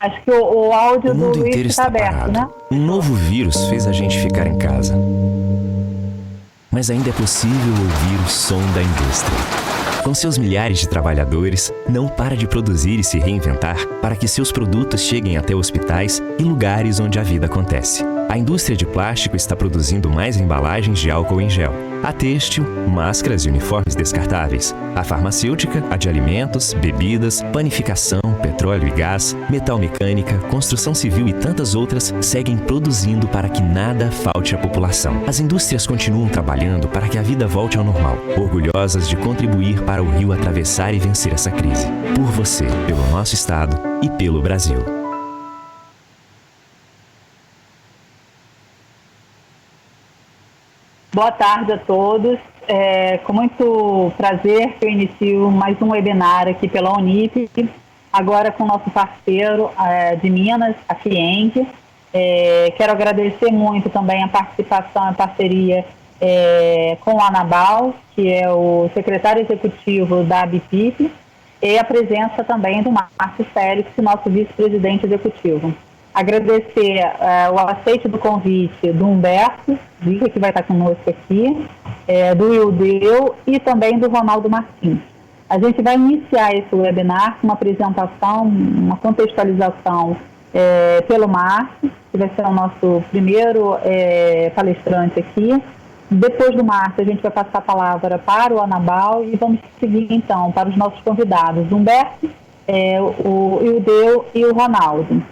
Acho que o áudio O do mundo Luiz inteiro está está aberto, parado. né? Um novo vírus fez a gente ficar em casa. Mas ainda é possível ouvir o som da indústria. Com seus milhares de trabalhadores, não para de produzir e se reinventar para que seus produtos cheguem até hospitais e lugares onde a vida acontece. A indústria de plástico está produzindo mais embalagens de álcool em gel. A têxtil, máscaras e uniformes descartáveis. A farmacêutica, a de alimentos, bebidas, panificação, petróleo e gás, metal mecânica, construção civil e tantas outras seguem produzindo para que nada falte à população. As indústrias continuam trabalhando para que a vida volte ao normal, orgulhosas de contribuir para o Rio atravessar e vencer essa crise. Por você, pelo nosso estado e pelo Brasil. Boa tarde a todos. Com muito prazer que eu inicio mais um webinar aqui pela Unip, agora com o nosso parceiro de Minas, a FIENG. Quero agradecer muito também a participação e a parceria com o Anabal, que é o secretário executivo da ABPIP, e a presença também do Márcio Félix, nosso vice-presidente executivo. Agradecer o aceite do convite do Humberto Dica, que vai estar conosco aqui, do Ildeu e também do Ronaldo Martins. A gente vai iniciar esse webinar com uma apresentação, uma contextualização pelo Márcio, que vai ser o nosso primeiro palestrante aqui. Depois do Márcio, a gente vai passar a palavra para o Anabal e vamos seguir, então, para os nossos convidados, o Humberto, o Ildeu e o Ronaldo.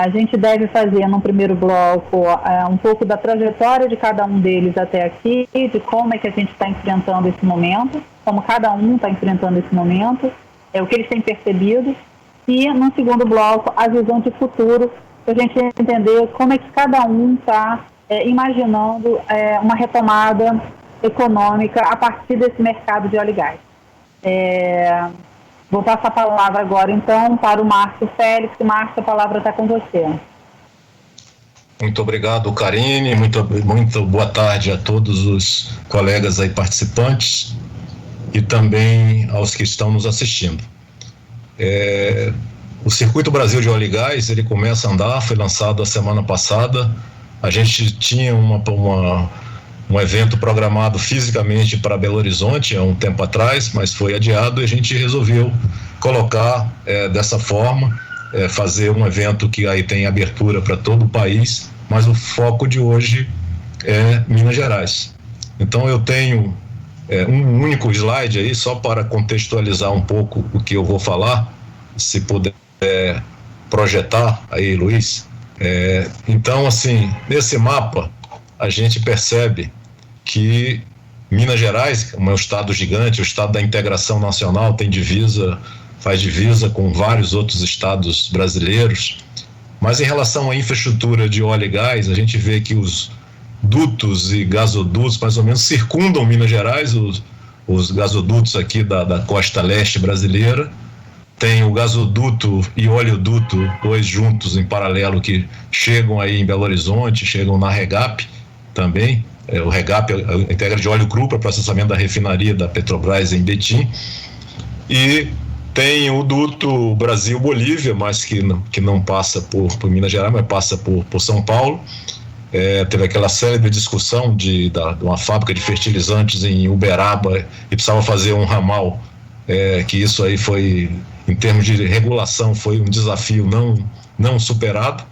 A gente deve fazer, no primeiro bloco, um pouco da trajetória de cada um deles até aqui, de como é que a gente está enfrentando esse momento, como cada um está enfrentando esse momento, o que eles têm percebido, e, no segundo bloco, a visão de futuro, para a gente entender como é que cada um está imaginando uma retomada econômica a partir desse mercado de óleo e gás. Vou passar a palavra agora, então, para o Márcio Félix. Márcio, a palavra está com você. Muito obrigado, Karine. Muito boa tarde a todos os colegas aí participantes e também aos que estão nos assistindo. O Circuito Brasil de Óleo e Gás, ele começa a andar, foi lançado a semana passada. A gente tinha um evento programado fisicamente para Belo Horizonte há um tempo atrás, mas foi adiado e a gente resolveu colocar dessa forma, fazer um evento que aí tem abertura para todo o país, mas o foco de hoje é Minas Gerais. Então eu tenho um único slide aí, só para contextualizar um pouco o que eu vou falar, se puder projetar aí, Luiz. Então, assim, nesse mapa, a gente percebe que Minas Gerais, como é um estado gigante, o estado da integração nacional, tem faz divisa com vários outros estados brasileiros, mas em relação à infraestrutura de óleo e gás, a gente vê que os dutos e gasodutos mais ou menos circundam Minas Gerais, os gasodutos aqui da costa leste brasileira. Tem o gasoduto e oleoduto, dois juntos em paralelo, que chegam aí em Belo Horizonte, chegam na REGAP também. O REGAP é a integra de óleo cru para processamento da refinaria da Petrobras em Betim. E tem o duto Brasil-Bolívia, mas que não passa por Minas Gerais, mas passa por São Paulo. Teve aquela célebre discussão de uma fábrica de fertilizantes em Uberaba e precisava fazer um ramal, que isso aí foi, em termos de regulação, foi um desafio não superado.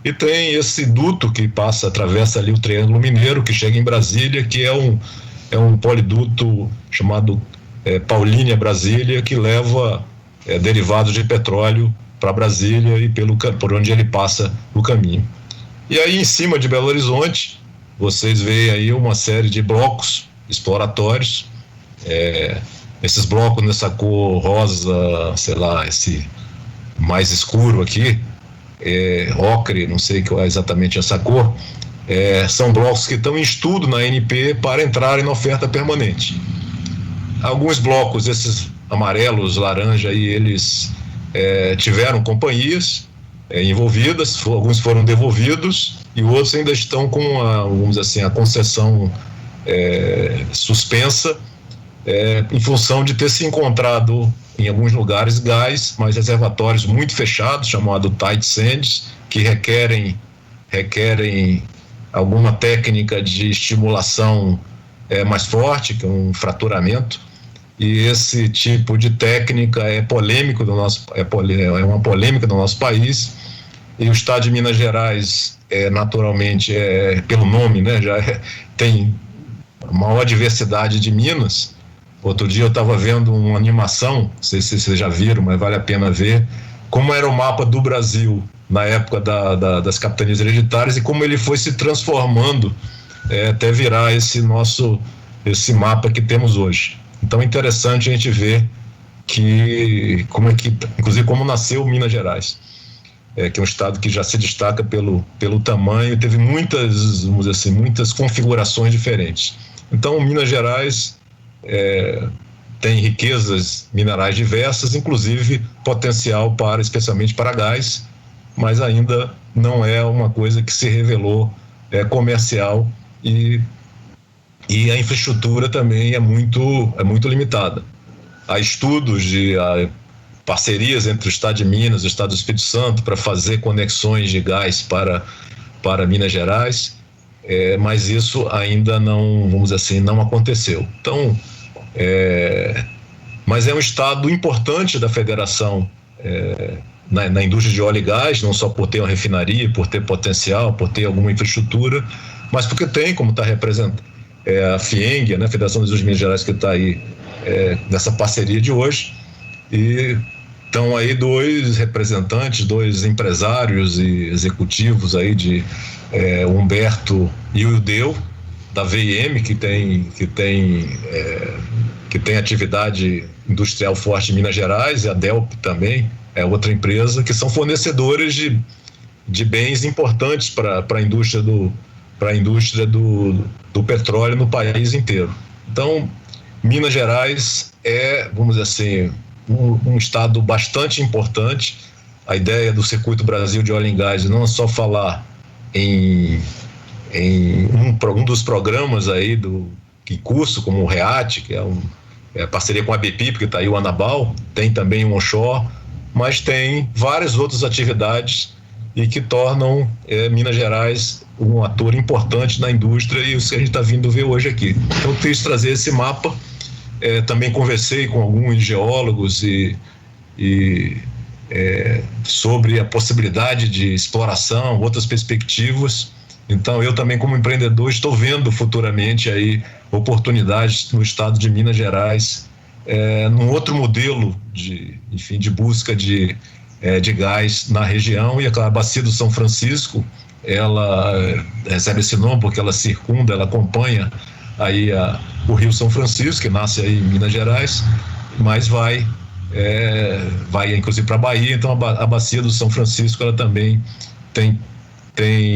E tem esse duto que atravessa ali o Triângulo Mineiro, que chega em Brasília, que é um poliduto chamado Paulínia-Brasília, que leva derivados de petróleo para Brasília e por onde ele passa no caminho. E aí, em cima de Belo Horizonte, vocês veem aí uma série de blocos exploratórios. Esses blocos nessa cor rosa, sei lá, esse mais escuro aqui, ocre, não sei qual é exatamente essa cor, são blocos que estão em estudo na ANP para entrarem na oferta permanente. Alguns blocos, esses amarelos, laranja, aí, eles tiveram companhias envolvidas, alguns foram devolvidos e outros ainda estão com vamos dizer assim, a concessão suspensa, em função de ter se encontrado em alguns lugares gás, mas reservatórios muito fechados, chamado tight sands, que requerem alguma técnica de estimulação mais forte, que é um fraturamento, e esse tipo de técnica é polêmico é uma polêmica do nosso país, e o estado de Minas Gerais naturalmente pelo nome, né, tem a maior diversidade de minas. Outro dia eu estava vendo uma animação, não sei se vocês já viram, mas vale a pena ver, como era o mapa do Brasil na época das capitanias hereditárias e como ele foi se transformando até virar esse mapa que temos hoje. Então é interessante a gente ver inclusive como nasceu Minas Gerais, que é um estado que já se destaca pelo tamanho, teve muitas, vamos dizer assim, muitas configurações diferentes. Então Minas Gerais tem riquezas minerais diversas, inclusive potencial especialmente para gás, mas ainda não é uma coisa que se revelou comercial, e a infraestrutura também é muito limitada. Há estudos de parcerias entre o Estado de Minas e o Estado do Espírito Santo para fazer conexões de gás para Minas Gerais, mas isso ainda não, vamos dizer assim, não aconteceu. Então, mas é um estado importante da federação na indústria de óleo e gás, não só por ter uma refinaria, por ter potencial, por ter alguma infraestrutura, mas porque tem, como está representando a FIENG, né, a Federação das Indústrias de Minas Gerais, que está aí nessa parceria de hoje, e estão aí dois representantes, dois empresários e executivos aí o Humberto e o Ildeu, da VIM, que tem atividade industrial forte em Minas Gerais, e a Delp também é outra empresa, que são fornecedores de bens importantes para a indústria do petróleo no país inteiro. Então, Minas Gerais vamos dizer assim, um estado bastante importante. A ideia do Circuito Brasil de Óleo e Gás não é só falar em um dos programas aí em curso, como o REAT, que é parceria com a BP, porque está aí o Anabal, tem também o onshore, mas tem várias outras atividades e que tornam Minas Gerais um ator importante na indústria, e isso que a gente está vindo ver hoje aqui. Então, eu quis trazer esse mapa. Também conversei com alguns geólogos sobre a possibilidade de exploração, outras perspectivas. Então, eu também, como empreendedor, estou vendo futuramente aí oportunidades no estado de Minas Gerais, num outro modelo de busca de gás na região. E a Bacia do São Francisco, ela recebe esse nome porque ela circunda, ela acompanha aí o Rio São Francisco, que nasce aí em Minas Gerais, mas vai inclusive para a Bahia. Então a Bacia do São Francisco, ela também tem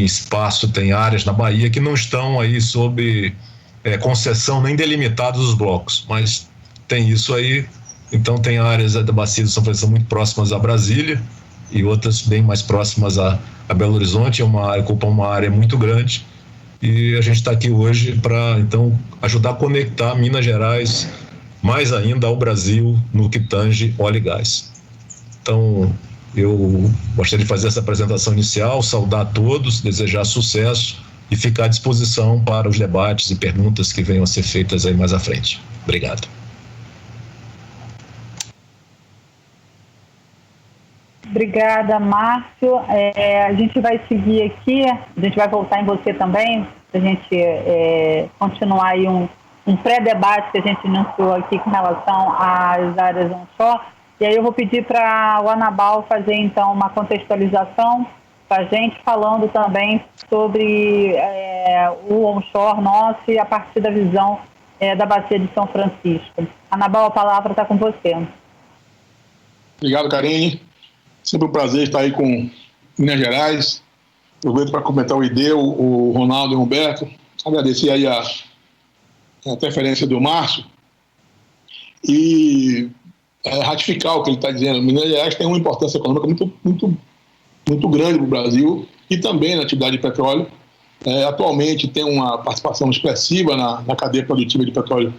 espaço, tem áreas na Bahia que não estão aí sob concessão nem delimitados os blocos, mas tem isso aí. Então tem áreas da Bacia do São Francisco muito próximas a Brasília e outras bem mais próximas a Belo Horizonte. Ocupa uma área muito grande, e a gente está aqui hoje para então ajudar a conectar Minas Gerais mais ainda ao Brasil no que tange óleo e gás. Então eu gostaria de fazer essa apresentação inicial, saudar a todos, desejar sucesso e ficar à disposição para os debates e perguntas que venham a ser feitas aí mais à frente. Obrigado. Obrigada, Márcio. A gente vai seguir aqui, a gente vai voltar em você também, para a gente continuar aí um pré-debate que a gente iniciou aqui com relação às áreas onshore. E aí eu vou pedir para o Anabal fazer, então, uma contextualização para a gente, falando também sobre o onshore nosso e a partir da visão da Bacia de São Francisco. Anabal, a palavra está com você. Obrigado, Karine. Sempre um prazer estar aí com Minas Gerais. Aproveito para comentar o Ildeu, o Ronaldo e o Humberto. Agradecer aí a interferência do Márcio e ratificar o que ele está dizendo. Minas Gerais tem uma importância econômica muito grande para o Brasil e também na atividade de petróleo. Atualmente tem uma participação expressiva na cadeia produtiva de petróleo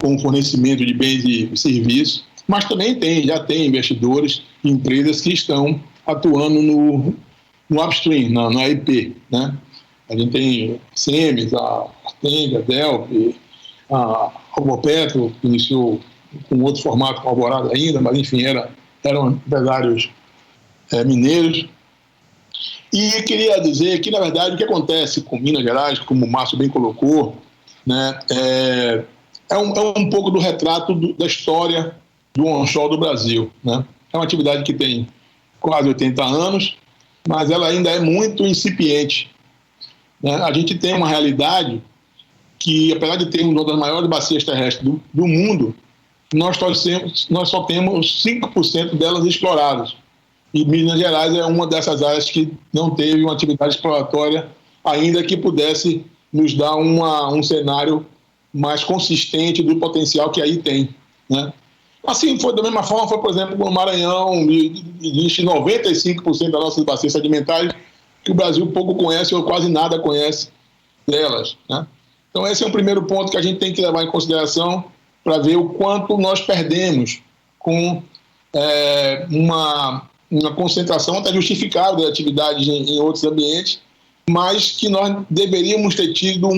com o fornecimento de bens e serviços, mas também já tem investidores e empresas que estão atuando no upstream, na EP, né? A gente tem Semes, a Artenga, a Delp, a Albopetro, que iniciou com outro formato, com Alvorada ainda, mas enfim, eram empresários mineiros. E queria dizer que, na verdade, o que acontece com Minas Gerais, como o Márcio bem colocou, né, é um pouco do retrato da história do onshore do Brasil, né? É uma atividade que tem quase 80 anos, mas ela ainda é muito incipiente, né? A gente tem uma realidade que, apesar de termos uma das maiores bacias terrestres do mundo, nós só temos 5% delas exploradas. E Minas Gerais é uma dessas áreas que não teve uma atividade exploratória ainda que pudesse nos dar um cenário mais consistente do potencial que aí tem, né? Assim, da mesma forma, por exemplo, no Maranhão, existe 95% das nossas bacias sedimentares que o Brasil pouco conhece ou quase nada conhece delas, né? Então esse é o primeiro ponto que a gente tem que levar em consideração para ver o quanto nós perdemos com uma concentração até justificável de atividades em outros ambientes, mas que nós deveríamos ter tido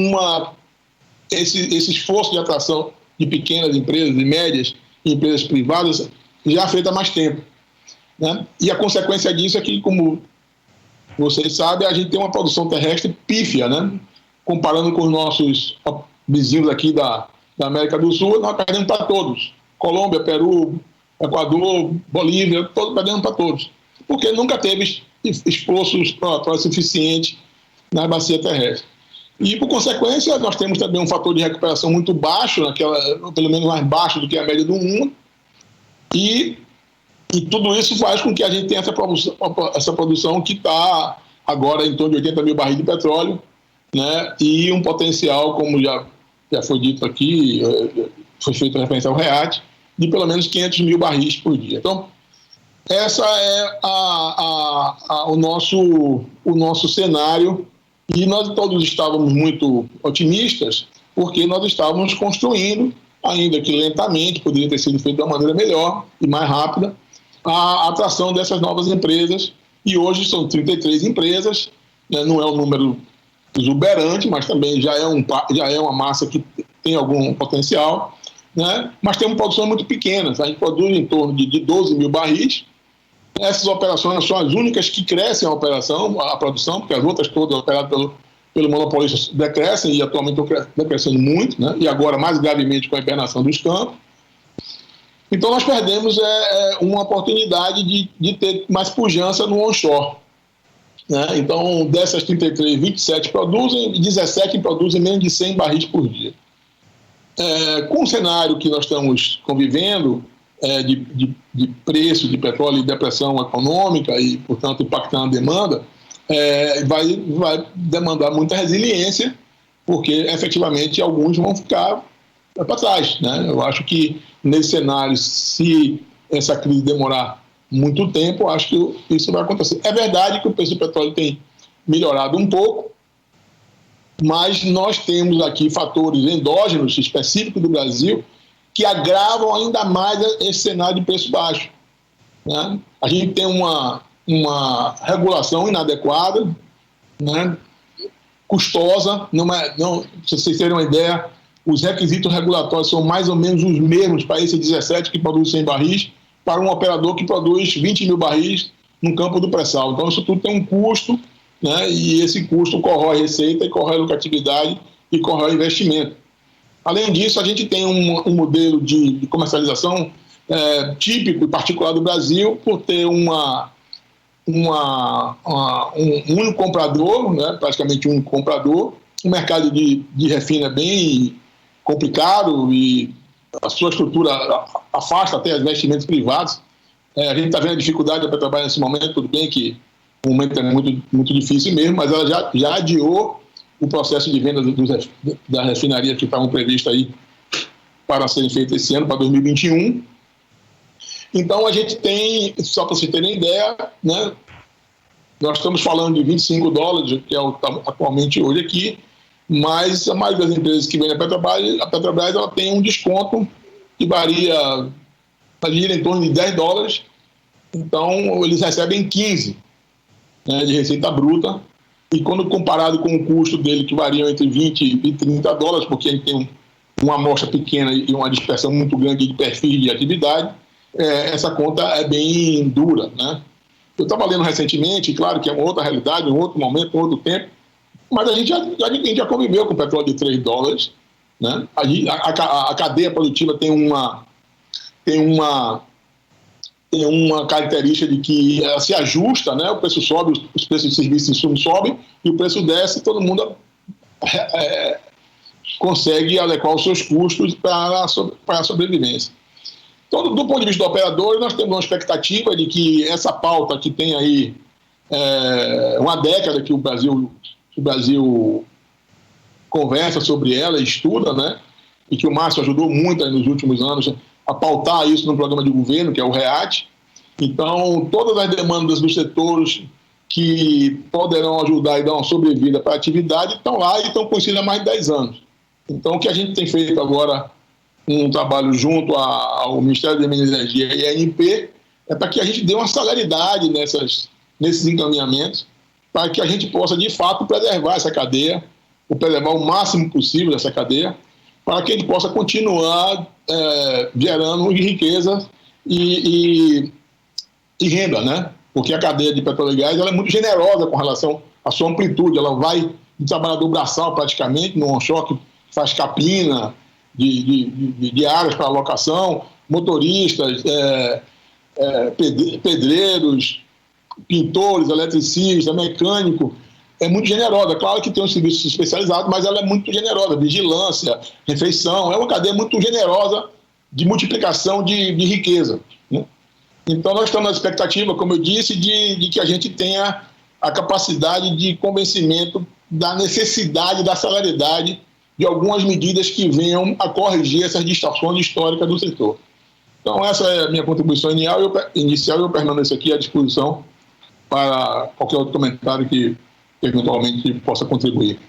esse esforço de atração de pequenas empresas, de médias e empresas privadas já feito há mais tempo, né? E a consequência disso é que, como vocês sabem, a gente tem uma produção terrestre pífia, né? Comparando com os nossos vizinhos aqui da América do Sul, nós perdemos para todos. Colômbia, Peru, Equador, Bolívia, perdemos para todos. Porque nunca teve esforço exploratório suficiente na bacia terrestre. E, por consequência, nós temos também um fator de recuperação muito baixo, pelo menos mais baixo do que a média do mundo. E tudo isso faz com que a gente tenha essa produção que está agora em torno de 80 mil barris de petróleo, né? E um potencial, como já foi dito aqui, foi feita referência ao REAT, de pelo menos 500 mil barris por dia. Então, essa é o nosso cenário, e nós todos estávamos muito otimistas, porque nós estávamos construindo, ainda que lentamente, poderia ter sido feito de uma maneira melhor e mais rápida, a atração dessas novas empresas, e hoje são 33 empresas, né? Não é um número exuberante, mas também já é uma massa que tem algum potencial, né? Mas temos produções muito pequenas, a gente produz em torno de 12 mil barris. Essas operações são as únicas que crescem a produção, porque as outras todas operadas pelo monopolista decrescem, e atualmente estão decrescendo muito, né? E agora mais gravemente com a hibernação dos campos. Então nós perdemos uma oportunidade de ter mais pujança no onshore, né? Então dessas 33, 27 produzem, e 17 produzem menos de 100 barris por dia. Com o cenário que nós estamos convivendo, de preço de petróleo e depressão econômica e, portanto, impactando a demanda, vai demandar muita resiliência, porque, efetivamente, alguns vão ficar para trás, né? Eu acho que, nesse cenário, se essa crise demorar muito tempo, acho que isso vai acontecer. É verdade que o preço do petróleo tem melhorado um pouco, mas nós temos aqui fatores endógenos específicos do Brasil que agravam ainda mais esse cenário de preço baixo, né? A gente tem uma regulação inadequada, né? Custosa, para vocês terem uma ideia, os requisitos regulatórios são mais ou menos os mesmos para esse 17 que produz 100 barris, para um operador que produz 20 mil barris no campo do pré-sal. Então isso tudo tem um custo, né? E esse custo corrói receita, e corrói lucratividade, e corrói investimento. Além disso, a gente tem um modelo de comercialização típico e particular do Brasil, por ter um único comprador, né? Praticamente um único comprador. O mercado de refino é bem complicado e a sua estrutura afasta até os investimentos privados. A gente está vendo a dificuldade da Petrobras nesse momento, tudo bem que o momento é muito, muito difícil mesmo, mas ela já adiou o processo de venda da refinaria que estavam previstos aí para serem feitos esse ano, para 2021. Então, a gente tem, só para vocês terem ideia, né, nós estamos falando de $25, que é atualmente hoje aqui, mas a maioria das empresas que vendem a Petrobras ela tem um desconto que varia em torno de $10, então eles recebem 15, né, de receita bruta, e quando comparado com o custo dele, que varia entre $20 e $30, porque ele tem uma amostra pequena e uma dispersão muito grande de perfis de atividade, essa conta é bem dura, né? Eu estava lendo recentemente, claro que é uma outra realidade, um outro momento, um outro tempo, mas a gente já conviveu com petróleo de $3, né? A cadeia produtiva tem uma característica de que ela se ajusta, né? O preço sobe, os preços de serviços e insumos sobem, e o preço desce, e todo mundo consegue adequar os seus custos para a sobrevivência. Então, do ponto de vista do operador, nós temos uma expectativa de que essa pauta que tem aí uma década que o Brasil conversa sobre ela, estuda, né? E que o Márcio ajudou muito nos últimos anos a pautar isso no programa de governo, que é o REAT. Então, todas as demandas dos setores que poderão ajudar e dar uma sobrevida para a atividade estão lá e estão conhecidas há mais de 10 anos. Então, o que a gente tem feito agora, um trabalho junto ao Ministério da Minas e Energia e a ANP, é para que a gente dê uma celeridade nesses encaminhamentos, para que a gente possa, de fato, preservar essa cadeia, ou preservar o máximo possível dessa cadeia, para que a gente possa continuar gerando riqueza e renda, né? Porque a cadeia de petróleo e gás ela é muito generosa com relação à sua amplitude. Ela vai de trabalhador braçal, praticamente, no onshore, que faz capina de áreas para alocação, motoristas, pedreiros, pintores, eletricistas, mecânico. É muito generosa. Claro que tem um serviço especializado, mas ela é muito generosa. Vigilância, refeição, é uma cadeia muito generosa de multiplicação de riqueza, né? Então, nós estamos na expectativa, como eu disse, de que a gente tenha a capacidade de convencimento da necessidade, da celeridade de algumas medidas que venham a corrigir essas distorções históricas do setor. Então, essa é a minha contribuição inicial e eu permaneço aqui à disposição para qualquer outro comentário que eventualmente possa contribuir.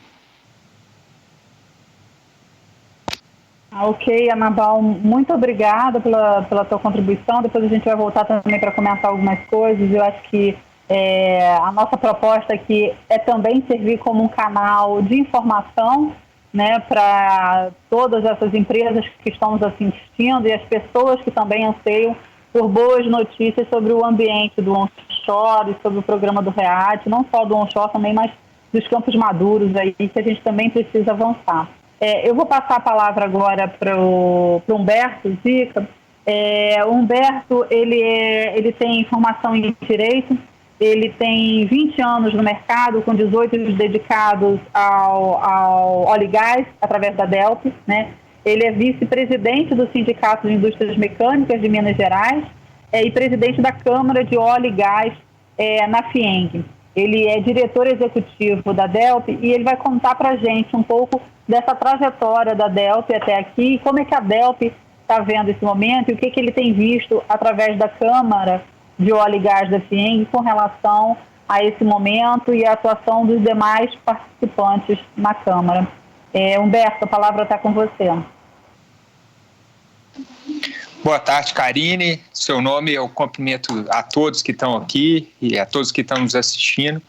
Ok, Anabal, muito obrigada pela tua contribuição. Depois a gente vai voltar também para comentar algumas coisas. Eu acho que a nossa proposta aqui é também servir como um canal de informação, né, para todas essas empresas que estão nos assistindo e as pessoas que também anseiam por boas notícias sobre o ambiente do onshore e sobre o programa do REAT, não só do onshore também, mas dos campos maduros aí, que a gente também precisa avançar. Eu vou passar a palavra agora para o Humberto Zica. O Humberto, ele tem formação em Direito, ele tem 20 anos no mercado, com 18 dedicados ao óleo e gás, através da DELP, né? Ele é vice-presidente do Sindicato de Indústrias Mecânicas de Minas Gerais e presidente da Câmara de Óleo e Gás na FIENG. Ele é diretor executivo da DELP e ele vai contar para a gente um pouco dessa trajetória da DELP até aqui, como é que a DELP está vendo esse momento e o que ele tem visto através da Câmara de Óleo e Gás da FIENG com relação a esse momento e a atuação dos demais participantes na Câmara. Humberto, a palavra está com você. Boa tarde, Karine. Seu nome eu cumprimento a todos que estão aqui e a todos que estão nos assistindo.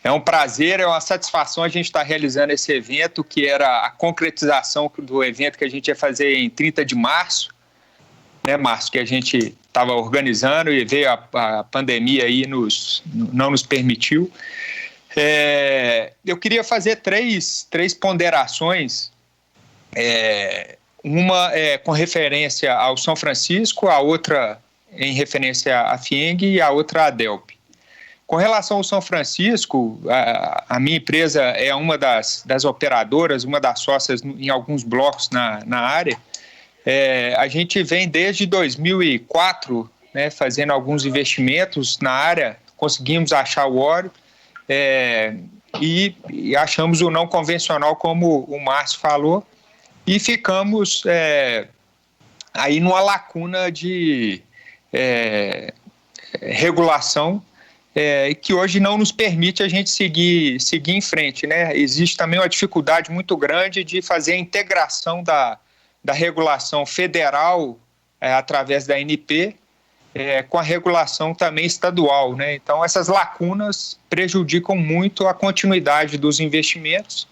É um prazer, é uma satisfação a gente estar realizando esse evento, que era a concretização do evento que a gente ia fazer em 30 de março, né, Márcio, que a gente estava organizando e veio a pandemia aí não nos permitiu. Eu queria fazer três ponderações, uma com referência ao São Francisco, a outra em referência à FIENG e a outra à DELP. Com relação ao São Francisco, a minha empresa é uma das operadoras, uma das sócias em alguns blocos na área. A gente vem desde 2004, né, fazendo alguns investimentos na área, conseguimos achar o óleo e achamos o não convencional, como o Márcio falou, e ficamos aí numa lacuna de regulação que hoje não nos permite a gente seguir em frente, né? Existe também uma dificuldade muito grande de fazer a integração da regulação federal através da ANP com a regulação também estadual, né? Então, essas lacunas prejudicam muito a continuidade dos investimentos.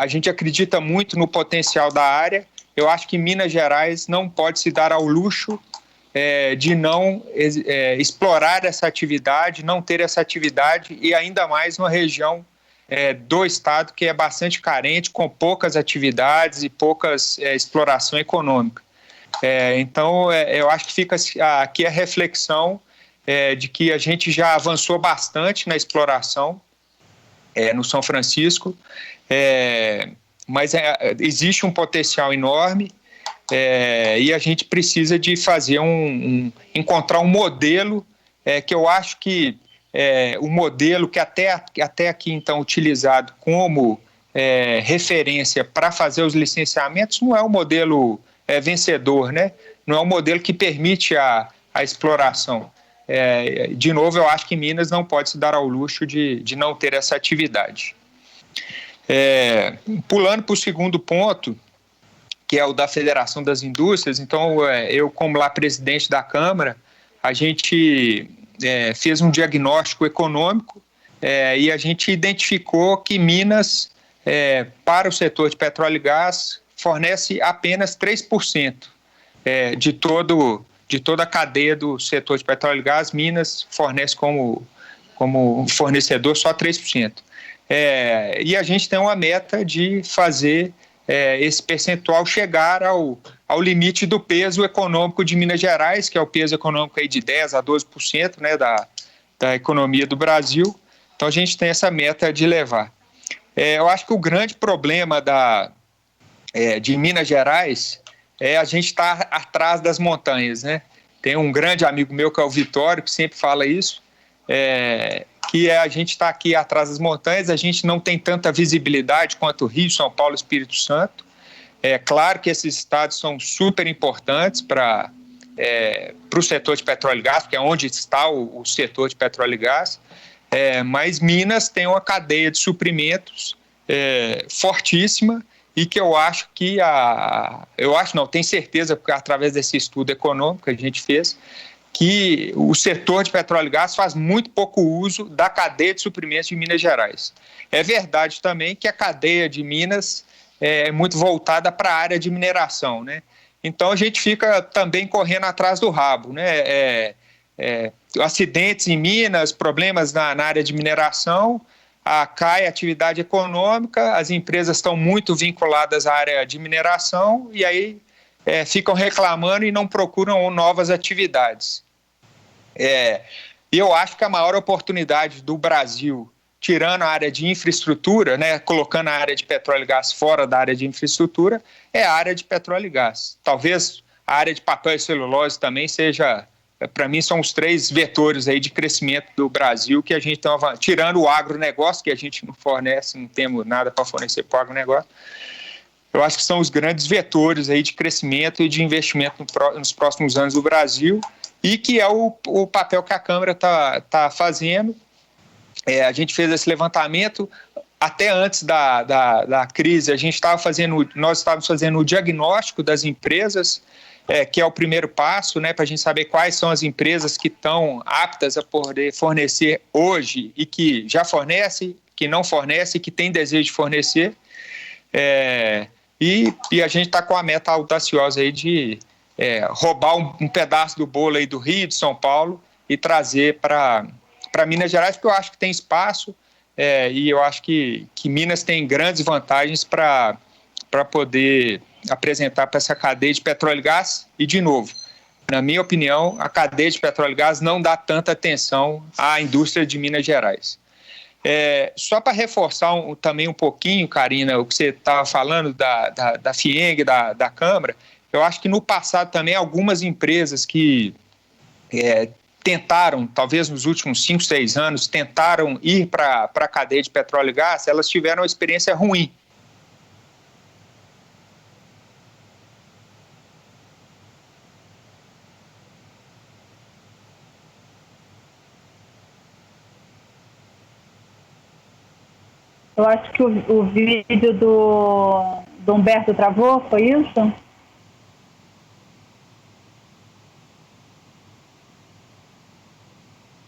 A gente acredita muito no potencial da área. Eu acho que Minas Gerais não pode se dar ao luxo de não explorar essa atividade, não ter essa atividade, e ainda mais numa região do estado que é bastante carente, com poucas atividades e poucas exploração econômica. Então, eu acho que fica aqui a reflexão de que a gente já avançou bastante na exploração no São Francisco, mas existe um potencial enorme. E a gente precisa de fazer encontrar um modelo que eu acho que o modelo que até aqui então utilizado como referência para fazer os licenciamentos não é um modelo vencedor, né? Não é um modelo que permite a exploração. De novo, eu acho que Minas não pode se dar ao luxo de não ter essa atividade. Pulando para o segundo ponto, que é o da Federação das Indústrias. Então, eu, como lá presidente da Câmara, a gente fez um diagnóstico econômico e a gente identificou que Minas, para o setor de petróleo e gás, fornece apenas 3% de toda a cadeia do setor de petróleo e gás. Minas fornece como fornecedor só 3%. E a gente tem uma meta de fazer esse percentual chegar ao limite do peso econômico de Minas Gerais, que é o peso econômico aí de 10% a 12%, né, da economia do Brasil. Então, a gente tem essa meta de levar. Eu acho que o grande problema de Minas Gerais a gente estar atrás das montanhas, né? Tem um grande amigo meu, que é o Vitório, que sempre fala isso, que a gente está aqui atrás das montanhas, a gente não tem tanta visibilidade quanto Rio, São Paulo, Espírito Santo. É claro que esses estados são super importantes para o setor de petróleo e gás, porque é onde está o setor de petróleo e gás, mas Minas tem uma cadeia de suprimentos fortíssima e que eu acho que tenho certeza, porque através desse estudo econômico que a gente fez, que o setor de petróleo e gás faz muito pouco uso da cadeia de suprimentos de Minas Gerais. É verdade também que a cadeia de Minas é muito voltada para a área de mineração, né? Então a gente fica também correndo atrás do rabo, né? Acidentes em Minas, problemas na área de mineração, cai a atividade econômica, as empresas estão muito vinculadas à área de mineração e aí ficam reclamando e não procuram novas atividades. E eu acho que a maior oportunidade do Brasil, tirando a área de infraestrutura, né, colocando a área de petróleo e gás fora da área de infraestrutura, é a área de petróleo e gás. Talvez a área de papel e celulose também seja, para mim, são os 3 vetores aí de crescimento do Brasil que a gente está tirando o agronegócio, que a gente não fornece, não temos nada para fornecer para o agronegócio. Eu acho que são os grandes vetores aí de crescimento e de investimento nos próximos anos do Brasil, e que é o papel que a Câmara está fazendo. A gente fez esse levantamento até antes da crise. Nós estávamos fazendo o diagnóstico das empresas, que é o primeiro passo, né, para a gente saber quais são as empresas que estão aptas a poder fornecer hoje e que já fornecem, que não fornecem, que têm desejo de fornecer. E a gente está com a meta audaciosa aí de roubar um pedaço do bolo aí do Rio, de São Paulo, e trazer para Minas Gerais, porque eu acho que tem espaço e eu acho que Minas tem grandes vantagens para poder apresentar para essa cadeia de petróleo e gás. E, de novo, na minha opinião, a cadeia de petróleo e gás não dá tanta atenção à indústria de Minas Gerais. Só para reforçar também um pouquinho, Karina, o que você estava falando da FIENG, da Câmara, eu acho que no passado também algumas empresas que tentaram, talvez nos últimos 5, 6 anos, tentaram ir para a cadeia de petróleo e gás, elas tiveram uma experiência ruim. Eu acho que o vídeo do Humberto travou, foi isso?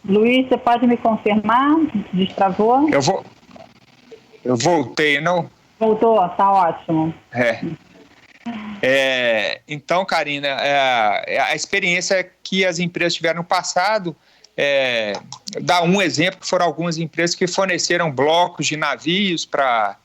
Luiz, você pode me confirmar? Destravou? Eu voltei, não? Voltou, tá ótimo. Então, Karina, a experiência que as empresas tiveram no passado, dá um exemplo, que foram algumas empresas que forneceram blocos de navios para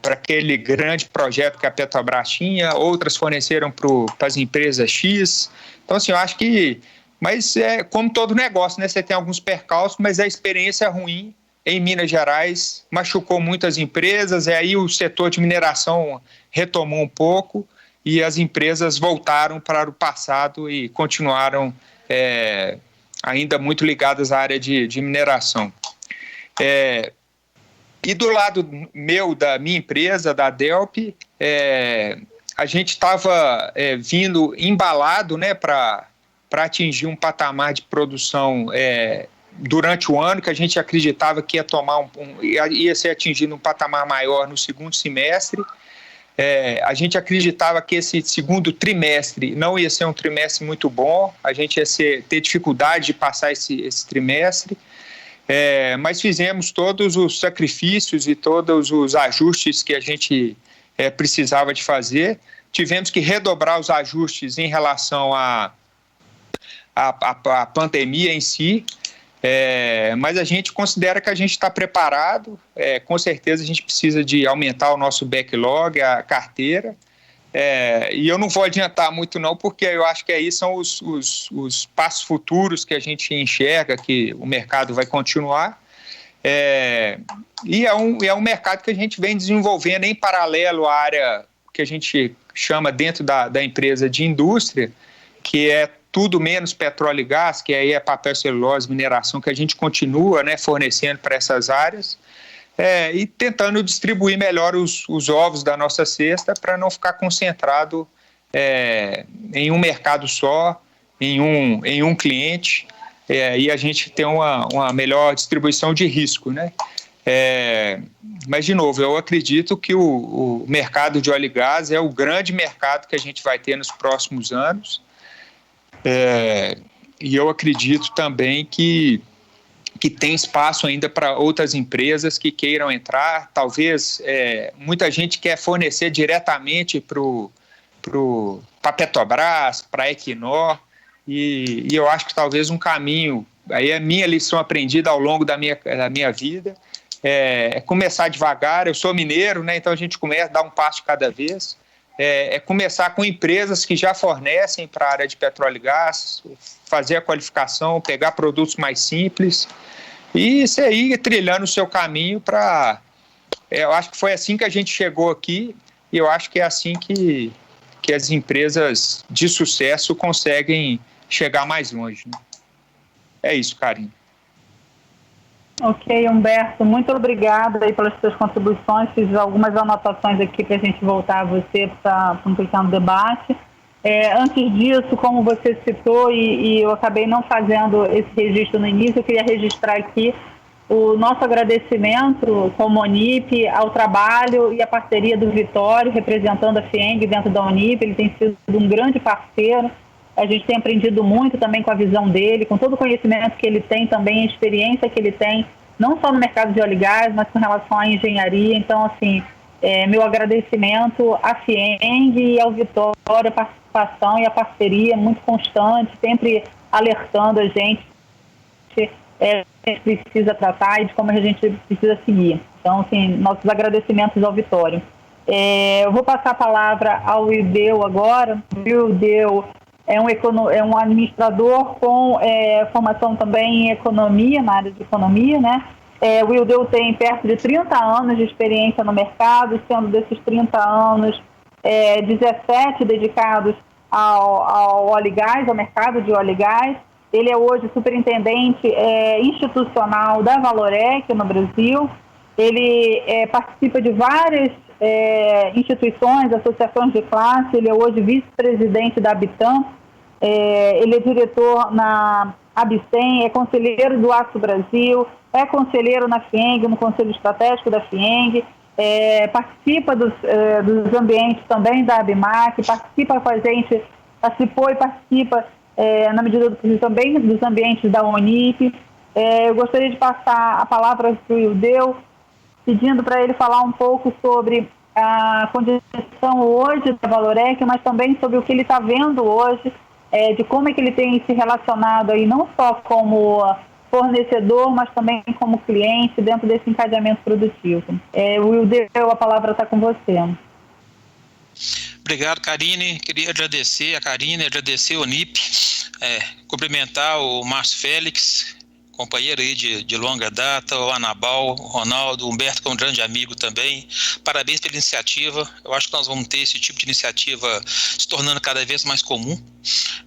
aquele grande projeto que a Petrobras tinha, outras forneceram para as empresas X. Então, assim, eu acho que... Mas como todo negócio, né? Você tem alguns percalços, mas a experiência é ruim. Em Minas Gerais, machucou muitas empresas, e aí o setor de mineração retomou um pouco e as empresas voltaram para o passado e continuaram ainda muito ligadas à área de mineração. E do lado da minha empresa, da Delp, a gente estava vindo embalado, né, para atingir um patamar de produção durante o ano, que a gente acreditava que ia ser atingido um patamar maior no segundo semestre. A gente acreditava que esse segundo trimestre não ia ser um trimestre muito bom, a gente ia ter dificuldade de passar esse trimestre, mas fizemos todos os sacrifícios e todos os ajustes que a gente precisava de fazer. Tivemos que redobrar os ajustes em relação à pandemia em si, mas a gente considera que a gente está preparado. Com certeza a gente precisa de aumentar o nosso backlog, a carteira, e eu não vou adiantar muito não, porque eu acho que aí são os passos futuros que a gente enxerga que o mercado vai continuar, e é um mercado que a gente vem desenvolvendo em paralelo à área que a gente chama dentro da empresa de indústria, que é tudo menos petróleo e gás, que aí é papel, celulose, mineração, que a gente continua, né, fornecendo para essas áreas, e tentando distribuir melhor os ovos da nossa cesta para não ficar concentrado em um mercado só, em um cliente, e a gente ter uma melhor distribuição de risco, né? Mas, de novo, eu acredito que o mercado de óleo e gás é o grande mercado que a gente vai ter nos próximos anos. E eu acredito também que tem espaço ainda para outras empresas que queiram entrar. Talvez muita gente quer fornecer diretamente para a Petrobras, para a Equinor, e eu acho que talvez um caminho, aí é minha lição aprendida ao longo da minha vida, começar devagar. Eu sou mineiro, né, então a gente começa a dar um passo de cada vez. Começar com empresas que já fornecem para a área de petróleo e gás, fazer a qualificação, pegar produtos mais simples e você ir trilhando o seu caminho para... Eu acho que foi assim que a gente chegou aqui, e eu acho que é assim que as empresas de sucesso conseguem chegar mais longe, né? É isso, Karina. Ok, Humberto, muito obrigada aí pelas suas contribuições. Fiz algumas anotações aqui para a gente voltar a você para um pequeno debate. Antes disso, como você citou, e eu acabei não fazendo esse registro no início, eu queria registrar aqui o nosso agradecimento como Unip ao trabalho e a parceria do Vitório, representando a FIENG dentro da Unip. Ele tem sido um grande parceiro. A gente tem aprendido muito também com a visão dele, com todo o conhecimento que ele tem também, a experiência que ele tem, não só no mercado de óleo e gás, mas com relação à engenharia. Então, assim, meu agradecimento à FIENG e ao Vitória, a participação e a parceria muito constante, sempre alertando a gente que a gente precisa tratar e de como a gente precisa seguir. Então, assim, nossos agradecimentos ao Vitória. Eu vou passar a palavra ao Ildeu agora. O Ildeu é um administrador com formação também em economia, na área de economia, né? O Ildeu tem perto de 30 anos de experiência no mercado, sendo desses 30 anos, 17 dedicados ao óleo e gás, ao mercado de óleo e gás. Ele é hoje superintendente institucional da Valorec no Brasil. Ele participa de várias instituições, associações de classe. Ele é hoje vice-presidente da Abitam. Ele é diretor na Abicem, é conselheiro do Aço Brasil, é conselheiro na FIENG, no Conselho Estratégico da FIENG, participa dos ambientes também da ABMAC, participa com a gente, participou e participa, na medida do possível, também dos ambientes da Unip. Eu gostaria de passar a palavra para o Ildeu, pedindo para ele falar um pouco sobre a condição hoje da Valorec, mas também sobre o que ele está vendo hoje, de como é que ele tem se relacionado aí, não só como fornecedor, mas também como cliente dentro desse encadeamento produtivo. Ildeu, a palavra está com você. Obrigado, Karine. Queria agradecer a Karine, agradecer o NIP, cumprimentar o Márcio Félix, companheiro aí de longa data, o Anabal, o Ronaldo, o Humberto, que é um grande amigo também. Parabéns pela iniciativa. Eu acho que nós vamos ter esse tipo de iniciativa se tornando cada vez mais comum,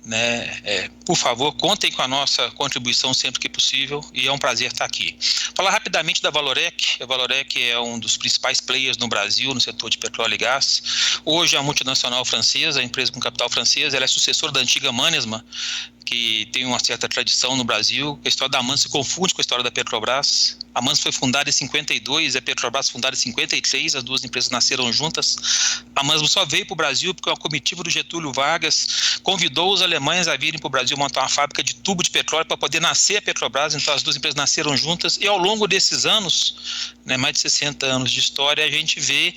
né? Por favor, contem com a nossa contribuição sempre que possível, e é um prazer estar aqui. Falar rapidamente da Valorec. A Valorec é um dos principais players no Brasil no setor de petróleo e gás. Hoje é uma multinacional francesa, a empresa com capital francês, ela é sucessora da antiga Mannesmann, que tem uma certa tradição no Brasil. A história da Mannesmann se confunde com a história da Petrobras. A Mannesmann foi fundada em 52, a Petrobras fundada em 53, as duas empresas nasceram juntas. A Mannesmann só veio para o Brasil porque uma comitiva do Getúlio Vargas convidou os alemães a virem para o Brasil montar uma fábrica de tubo de petróleo para poder nascer a Petrobras. Então as duas empresas nasceram juntas, e ao longo desses anos, mais de 60 anos de história, a gente vê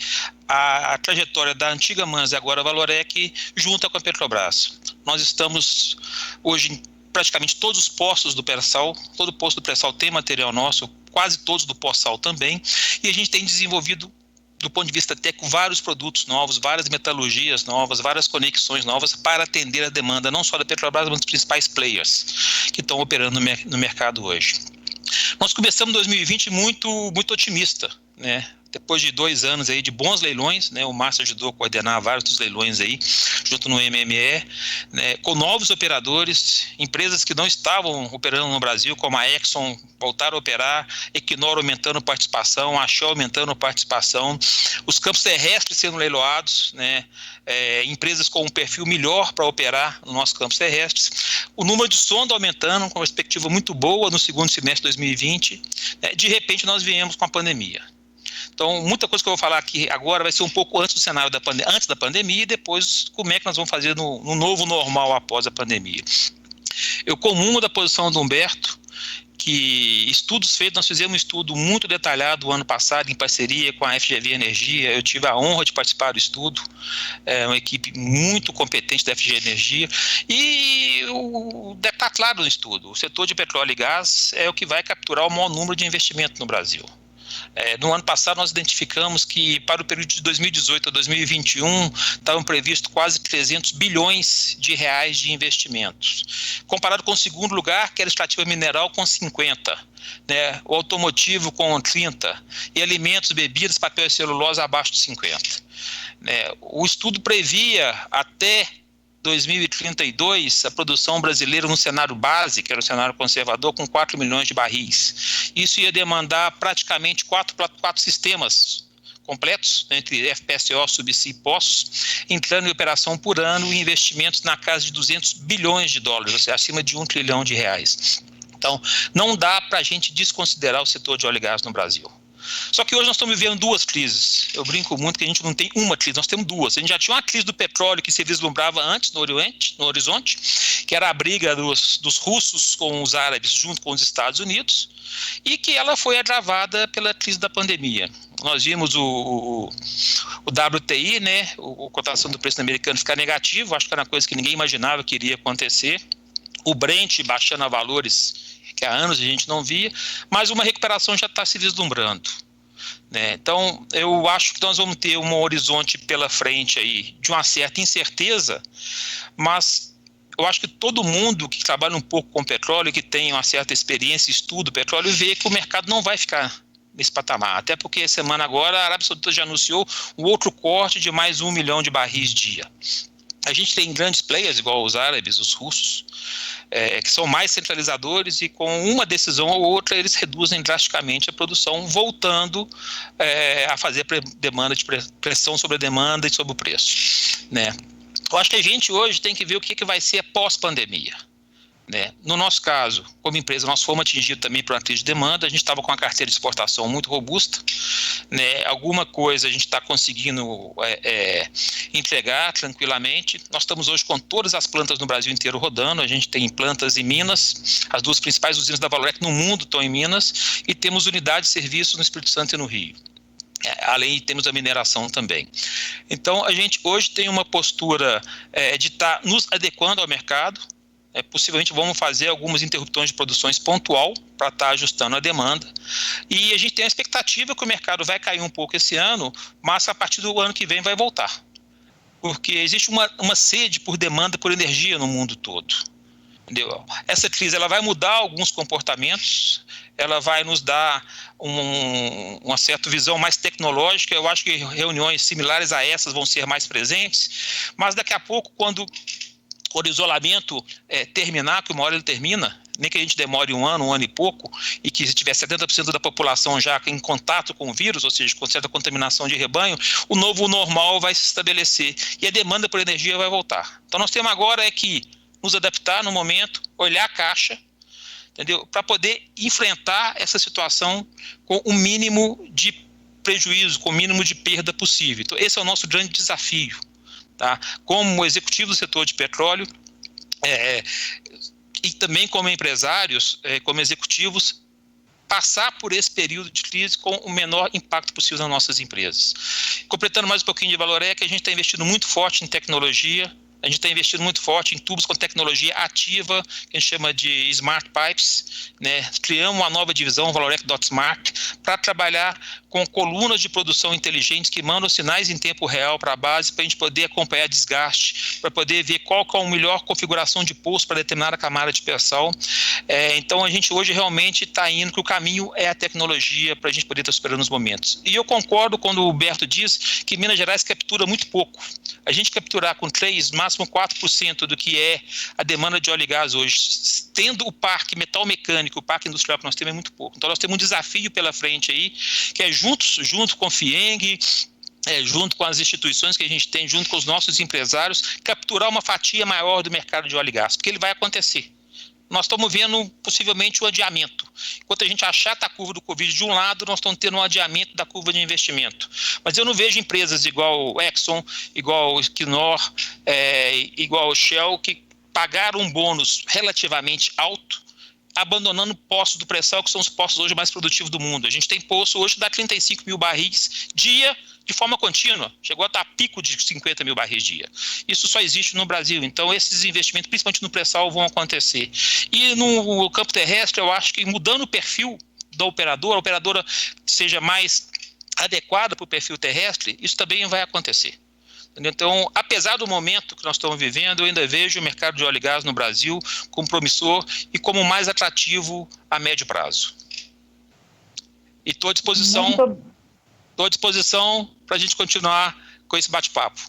a trajetória da antiga Mannesmann e agora a Valorec junta com a Petrobras. Nós estamos hoje em praticamente todos os postos do pré-sal. Todo posto do pré-sal tem material nosso, quase todos do pós-sal também, e a gente tem desenvolvido, do ponto de vista técnico, vários produtos novos, várias metalurgias novas, várias conexões novas para atender a demanda, não só da Petrobras, mas dos principais players que estão operando no mercado hoje. Nós começamos 2020 muito otimista, né? Depois de 2 anos aí de bons leilões, né, o Márcio ajudou a coordenar vários dos leilões aí, junto no MME, né, com novos operadores, empresas que não estavam operando no Brasil, como a Exxon voltaram a operar, Equinor aumentando participação, a Shell aumentando participação, os campos terrestres sendo leiloados, né, empresas com um perfil melhor para operar nos nossos campos terrestres, o número de sonda aumentando, com uma perspectiva muito boa no segundo semestre de 2020, né, de repente nós viemos com a pandemia. Então, muita coisa que eu vou falar aqui agora vai ser um pouco antes do cenário antes da pandemia, e depois como é que nós vamos fazer no novo normal após a pandemia. Eu comungo da posição do Humberto, que estudos feitos, nós fizemos um estudo muito detalhado o ano passado em parceria com a FGV Energia. Eu tive a honra de participar do estudo, uma equipe muito competente da FGV Energia, e está claro no estudo, o setor de petróleo e gás é o que vai capturar o maior número de investimento no Brasil. No ano passado nós identificamos que para o período de 2018 a 2021 estavam previstos quase 300 bilhões de reais de investimentos, comparado com o segundo lugar, que era extrativa mineral, com 50, né, o automotivo com 30, e alimentos, bebidas, papel e celulose abaixo de 50. O estudo previa até 2032, a produção brasileira no cenário base, que era o cenário conservador, com 4 milhões de barris. Isso ia demandar praticamente 4 sistemas completos, entre FPSO, subsea e poços, entrando em operação por ano, e investimentos na casa de 200 bilhões de dólares, ou seja, acima de 1 trilhão de reais. Então, não dá para a gente desconsiderar o setor de óleo e gás no Brasil. Só que hoje nós estamos vivendo 2 crises. Eu brinco muito que a gente não tem uma crise, nós temos 2. A gente já tinha uma crise do petróleo que se vislumbrava antes no horizonte, que era a briga dos russos com os árabes junto com os Estados Unidos, e que ela foi agravada pela crise da pandemia. Nós vimos o WTI, né, a cotação do preço americano ficar negativo, acho que era uma coisa que ninguém imaginava que iria acontecer. O Brent baixando a valores que há anos a gente não via, mas uma recuperação já está se vislumbrando, né? Então, eu acho que nós vamos ter um horizonte pela frente aí de uma certa incerteza, mas eu acho que todo mundo que trabalha um pouco com petróleo, que tem uma certa experiência, estudo petróleo, vê que o mercado não vai ficar nesse patamar, até porque essa semana agora a Arábia Saudita já anunciou um outro corte de mais 1 milhão de barris dia. A gente tem grandes players, igual os árabes, os russos, que são mais centralizadores, e com uma decisão ou outra eles reduzem drasticamente a produção, voltando a fazer pressão sobre a demanda e sobre o preço, né? Eu acho que a gente hoje tem que ver o que vai ser pós-pandemia. né? No nosso caso, como empresa, nós fomos atingidos também por uma crise de demanda, a gente estava com uma carteira de exportação muito robusta, né? Alguma coisa a gente está conseguindo entregar tranquilamente. Nós estamos hoje com todas as plantas no Brasil inteiro rodando, a gente tem plantas em Minas, as duas principais usinas da Valorec no mundo estão em Minas, e temos unidades de serviço no Espírito Santo e no Rio. Além de termos a mineração também. Então, a gente hoje tem uma postura de estar nos adequando ao mercado. Possivelmente vamos fazer algumas interrupções de produções pontual para estar ajustando a demanda. E a gente tem a expectativa que o mercado vai cair um pouco esse ano, mas a partir do ano que vem vai voltar. Porque existe uma sede por demanda por energia no mundo todo. Entendeu? Essa crise ela vai mudar alguns comportamentos, ela vai nos dar uma certa visão mais tecnológica. Eu acho que reuniões similares a essas vão ser mais presentes, mas daqui a pouco, quando o isolamento terminar, que uma hora ele termina, nem que a gente demore um ano e pouco, e que se tiver 70% da população já em contato com o vírus, ou seja, com certa contaminação de rebanho, o novo normal vai se estabelecer e a demanda por energia vai voltar. Então nós temos agora que nos adaptar no momento, olhar a caixa, entendeu? Para poder enfrentar essa situação com o mínimo de prejuízo, com o mínimo de perda possível. Então esse é o nosso grande desafio. Tá? Como executivo do setor de petróleo e também como empresários, como executivos, passar por esse período de crise com o menor impacto possível nas nossas empresas. Completando mais um pouquinho de Valorec, a gente está investindo muito forte em tecnologia, a gente está investindo muito forte em tubos com tecnologia ativa, que a gente chama de Smart Pipes, né? Criamos uma nova divisão, Valorec.Smart, para trabalhar com colunas de produção inteligentes que mandam sinais em tempo real para a base, para a gente poder acompanhar desgaste, para poder ver qual que é a melhor configuração de poço para determinada camada de pressão. Então a gente hoje realmente está indo que o caminho é a tecnologia para a gente poder estar superando os momentos. E eu concordo quando o Huberto diz que Minas Gerais captura muito pouco. A gente capturar com 3, máximo 4% do que é a demanda de óleo e gás hoje, tendo o parque metal mecânico, o parque industrial que nós temos é muito pouco. Então nós temos um desafio pela frente aí, que é junto com o FIENG, junto com as instituições que a gente tem, junto com os nossos empresários, capturar uma fatia maior do mercado de óleo e gás, porque ele vai acontecer. Nós estamos vendo possivelmente um adiamento. Enquanto a gente achata a curva do Covid de um lado, nós estamos tendo um adiamento da curva de investimento. Mas eu não vejo empresas igual o Exxon, igual o Equinor, igual o Shell, que pagaram um bônus relativamente alto, abandonando postos do pré-sal, que são os postos hoje mais produtivos do mundo. A gente tem poço hoje que dá 35 mil barris dia, de forma contínua, chegou a estar a pico de 50 mil barris dia. Isso só existe no Brasil, então esses investimentos, principalmente no pré-sal, vão acontecer. E no campo terrestre, eu acho que mudando o perfil da operadora, a operadora seja mais adequada para o perfil terrestre, isso também vai acontecer. Então, apesar do momento que nós estamos vivendo, eu ainda vejo o mercado de óleo e gás no Brasil como promissor e como mais atrativo a médio prazo. E estou à disposição para a gente continuar com esse bate-papo.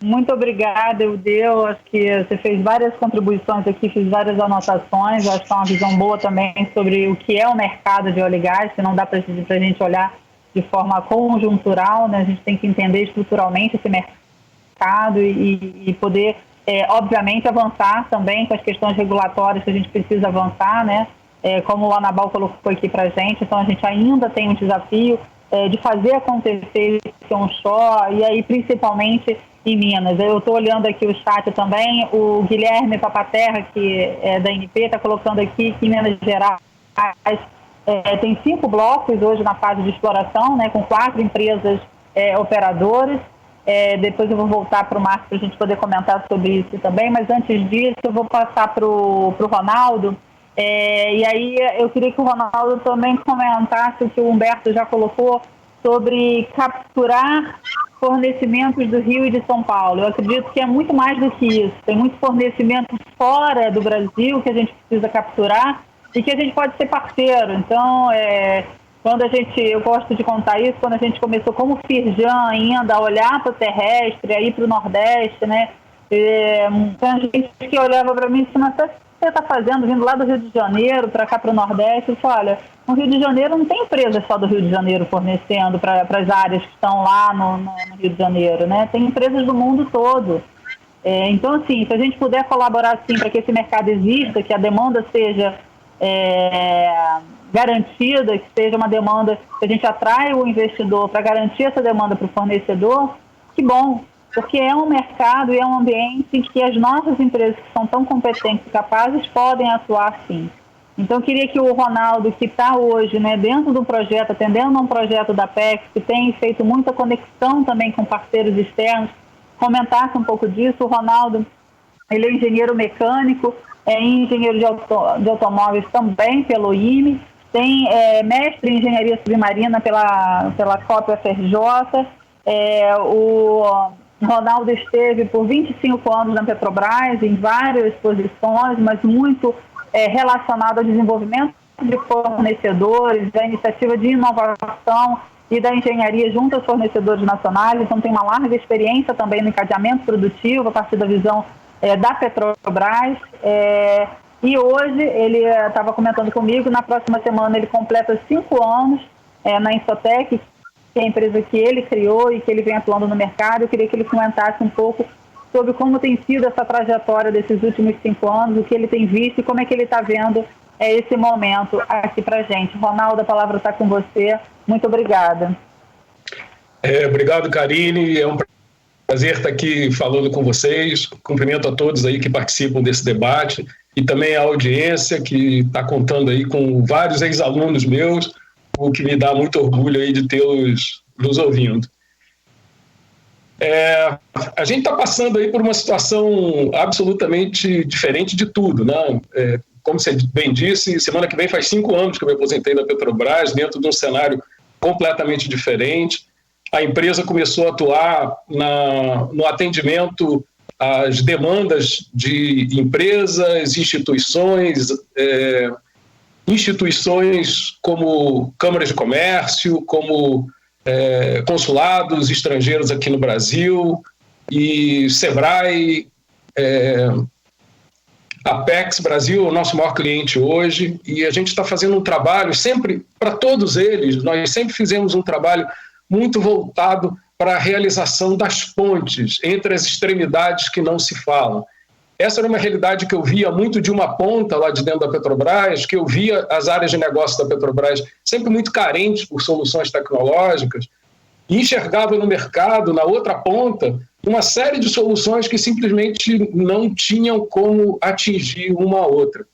Muito obrigada, Eudeu. Acho que você fez várias contribuições aqui, fiz várias anotações. Acho que é uma visão boa também sobre o que é o mercado de óleo e gás, que não dá para a gente olhar de forma conjuntural, né? A gente tem que entender estruturalmente esse mercado e poder, obviamente, avançar também com as questões regulatórias que a gente precisa avançar, né? Como o Anabal colocou aqui para a gente, então a gente ainda tem um desafio de fazer acontecer esse onshore, e aí principalmente em Minas. Eu estou olhando aqui o chat também, o Guilherme Papaterra, que é da NP, está colocando aqui que em Minas Gerais tem 5 blocos hoje na fase de exploração, né, com 4 empresas operadoras. Depois eu vou voltar para o Marcos para a gente poder comentar sobre isso também, mas antes disso eu vou passar para o Ronaldo. E aí eu queria que o Ronaldo também comentasse o que o Humberto já colocou sobre capturar fornecimentos do Rio e de São Paulo. Eu acredito que é muito mais do que isso. Tem muito fornecimento fora do Brasil que a gente precisa capturar e que a gente pode ser parceiro. Então, quando eu gosto de contar isso, quando a gente começou como Firjan ainda a olhar para o terrestre, a ir para o Nordeste, né? Tem gente que olhava para mim e disse, mas o que você está fazendo, vindo lá do Rio de Janeiro para cá para o Nordeste? Eu disse, olha, no Rio de Janeiro não tem empresa só do Rio de Janeiro fornecendo para as áreas que estão lá no Rio de Janeiro, né? Tem empresas do mundo todo. Então, assim, se a gente puder colaborar assim, para que esse mercado exista, que a demanda seja garantida, que seja uma demanda que a gente atrai o investidor para garantir essa demanda para o fornecedor, que bom, porque é um mercado e é um ambiente em que as nossas empresas que são tão competentes e capazes podem atuar sim. Então, eu queria que o Ronaldo, que está hoje, né, dentro do projeto, atendendo a um projeto da PEX, que tem feito muita conexão também com parceiros externos, comentasse um pouco disso. O Ronaldo, ele é engenheiro mecânico, é engenheiro de automóveis também pelo IME, tem mestre em engenharia submarina pela COP-UFRJ. O Ronaldo esteve por 25 anos na Petrobras, em várias posições, mas muito relacionado ao desenvolvimento de fornecedores, da iniciativa de inovação e da engenharia junto aos fornecedores nacionais. Então, tem uma larga experiência também no encadeamento produtivo, a partir da visão da Petrobras. E hoje, ele estava comentando comigo, na próxima semana ele completa 5 anos na Insotec, que é a empresa que ele criou e que ele vem atuando no mercado. Eu queria que ele comentasse um pouco sobre como tem sido essa trajetória desses últimos 5 anos, o que ele tem visto e como é que ele está vendo esse momento aqui para a gente. Ronaldo, a palavra está com você. Muito obrigada. Obrigado, Karine. É um prazer estar aqui falando com vocês. Cumprimento a todos aí que participam desse debate e também a audiência que está contando aí com vários ex-alunos meus, o que me dá muito orgulho aí de tê-los nos ouvindo. A gente está passando aí por uma situação absolutamente diferente de tudo, né? Como você bem disse, semana que vem faz 5 anos que eu me aposentei da Petrobras, dentro de um cenário completamente diferente. A empresa começou a atuar no atendimento às demandas de empresas, instituições como câmaras de comércio, como consulados estrangeiros aqui no Brasil, e Sebrae, a Apex Brasil é o nosso maior cliente hoje, e a gente está fazendo um trabalho sempre, para todos eles, nós sempre fizemos um trabalho muito voltado para a realização das pontes entre as extremidades que não se falam. Essa era uma realidade que eu via muito de uma ponta lá de dentro da Petrobras, que eu via as áreas de negócio da Petrobras sempre muito carentes por soluções tecnológicas, e enxergava no mercado, na outra ponta, uma série de soluções que simplesmente não tinham como atingir uma a outra.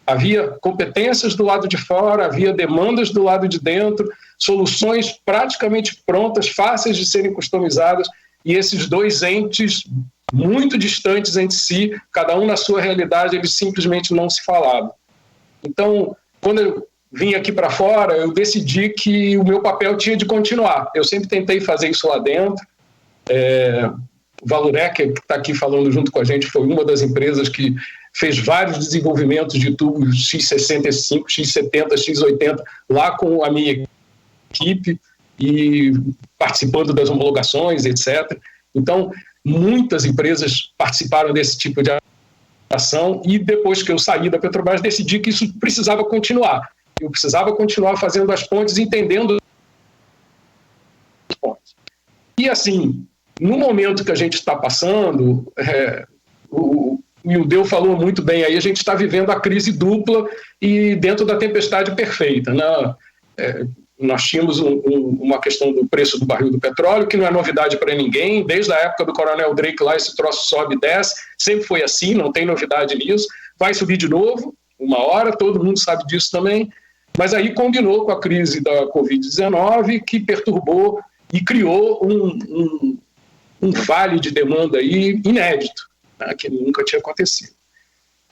Havia competências do lado de fora, havia demandas do lado de dentro, soluções praticamente prontas, fáceis de serem customizadas, e esses dois entes muito distantes entre si, cada um na sua realidade, eles simplesmente não se falavam. Então, quando eu vim aqui para fora, eu decidi que o meu papel tinha de continuar. Eu sempre tentei fazer isso lá dentro. O Valurec, que está aqui falando junto com a gente, foi uma das empresas que fez vários desenvolvimentos de tubos X65, X70, X80, lá com a minha equipe, e participando das homologações, etc. Então, muitas empresas participaram desse tipo de ação, e depois que eu saí da Petrobras, decidi que isso precisava continuar. Eu precisava continuar fazendo as pontes, entendendo as pontes. E assim, no momento que a gente está passando, o Ildeu falou muito bem aí, a gente está vivendo a crise dupla e dentro da tempestade perfeita, né? Nós tínhamos uma questão do preço do barril do petróleo, que não é novidade para ninguém, desde a época do Coronel Drake lá, esse troço sobe e desce, sempre foi assim, não tem novidade nisso, vai subir de novo, uma hora, todo mundo sabe disso também, mas aí combinou com a crise da Covid-19, que perturbou e criou um vale de demanda aí inédito, né, que nunca tinha acontecido.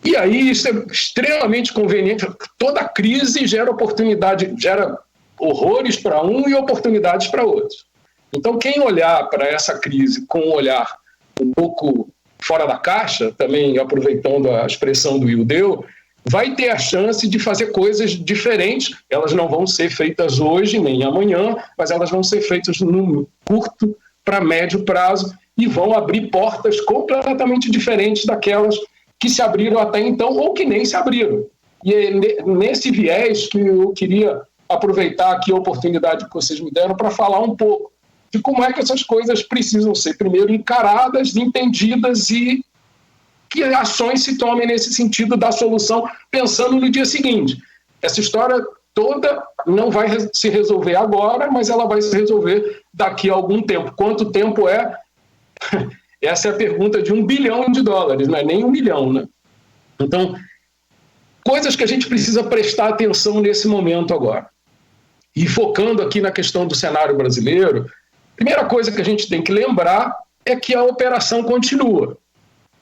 E aí isso é extremamente conveniente, toda crise gera oportunidade, gera horrores para um e oportunidades para outros. Então, quem olhar para essa crise com um olhar um pouco fora da caixa, também aproveitando a expressão do Ildeu, vai ter a chance de fazer coisas diferentes. Elas não vão ser feitas hoje nem amanhã, mas elas vão ser feitas no curto para médio prazo e vão abrir portas completamente diferentes daquelas que se abriram até então ou que nem se abriram. E é nesse viés que eu queria aproveitar aqui a oportunidade que vocês me deram para falar um pouco de como é que essas coisas precisam ser, primeiro, encaradas, entendidas e que ações se tomem nesse sentido da solução, pensando no dia seguinte. Essa história toda não vai se resolver agora, mas ela vai se resolver daqui a algum tempo. Quanto tempo é? Essa é a pergunta de $1 bilhão, não é nem 1 milhão, né? Então, coisas que a gente precisa prestar atenção nesse momento agora. E focando aqui na questão do cenário brasileiro, a primeira coisa que a gente tem que lembrar é que a operação continua.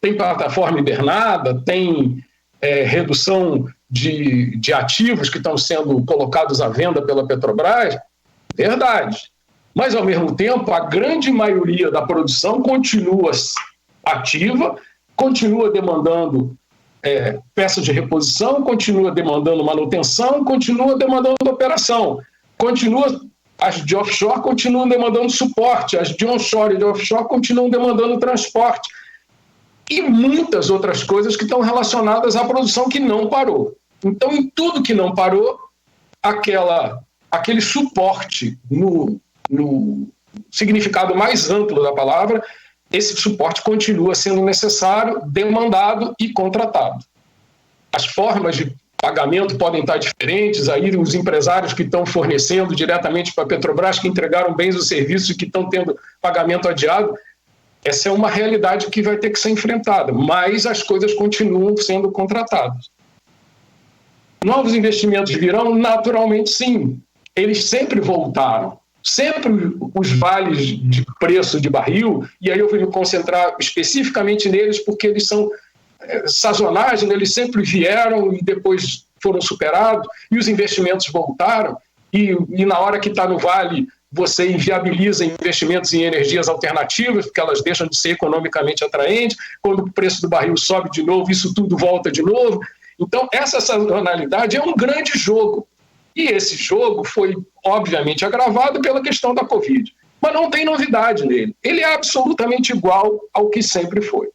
Tem plataforma hibernada, tem redução de ativos que estão sendo colocados à venda pela Petrobras, verdade. Mas, ao mesmo tempo, a grande maioria da produção continua ativa, continua demandando peças de reposição, continua demandando manutenção, continua demandando operação, as de offshore continuam demandando suporte, as de onshore e de offshore continuam demandando transporte e muitas outras coisas que estão relacionadas à produção que não parou. Então, em tudo que não parou, aquele suporte no significado mais amplo da palavra, esse suporte continua sendo necessário, demandado e contratado. As formas de pagamento podem estar diferentes, aí os empresários que estão fornecendo diretamente para a Petrobras, que entregaram bens ou serviços e que estão tendo pagamento adiado, essa é uma realidade que vai ter que ser enfrentada, mas as coisas continuam sendo contratadas. Novos investimentos virão? Naturalmente sim. Eles sempre voltaram. Sempre os vales de preço de barril, e aí eu vou me concentrar especificamente neles porque eles são sazonais, né? Eles sempre vieram e depois foram superados, e os investimentos voltaram, e na hora que está no vale, você inviabiliza investimentos em energias alternativas, porque elas deixam de ser economicamente atraentes, quando o preço do barril sobe de novo, isso tudo volta de novo. Então, essa sazonalidade é um grande jogo. E esse jogo foi, obviamente, agravado pela questão da Covid. Mas não tem novidade nele. Ele é absolutamente igual ao que sempre foi.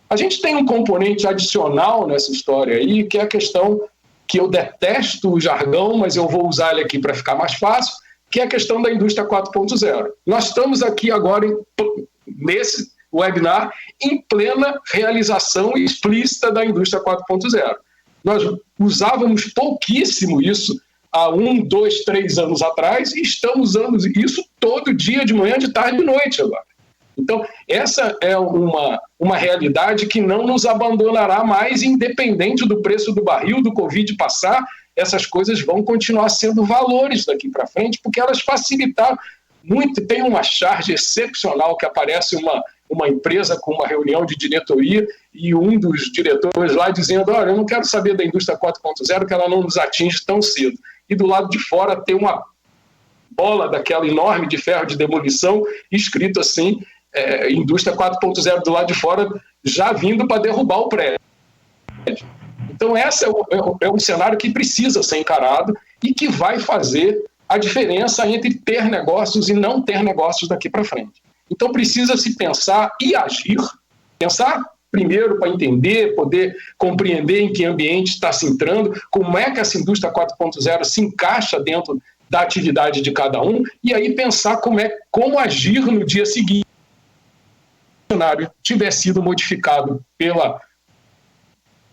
A gente tem um componente adicional nessa história aí, que é a questão que eu detesto o jargão, mas eu vou usar ele aqui para ficar mais fácil, que é a questão da indústria 4.0. Nós estamos aqui agora, nesse webinar, em plena realização explícita da indústria 4.0. Nós usávamos pouquíssimo isso há 1, 2, 3 anos atrás e estamos usando isso todo dia, de manhã, de tarde e de noite agora. Então, essa é uma realidade que não nos abandonará mais, independente do preço do barril, do Covid passar, essas coisas vão continuar sendo valores daqui para frente, porque elas facilitaram muito. Tem uma charge excepcional que aparece uma empresa com uma reunião de diretoria e um dos diretores lá dizendo: olha, eu não quero saber da indústria 4.0, que ela não nos atinge tão cedo. E do lado de fora tem uma bola daquela enorme de ferro de demolição, escrito assim, indústria 4.0 do lado de fora, já vindo para derrubar o prédio. Então esse é um cenário que precisa ser encarado e que vai fazer a diferença entre ter negócios e não ter negócios daqui para frente. Então precisa se pensar e agir, pensar primeiro para entender, poder compreender em que ambiente está se entrando, como é que essa indústria 4.0 se encaixa dentro da atividade de cada um, e aí pensar como agir no dia seguinte. Se o cenário tiver sido modificado pela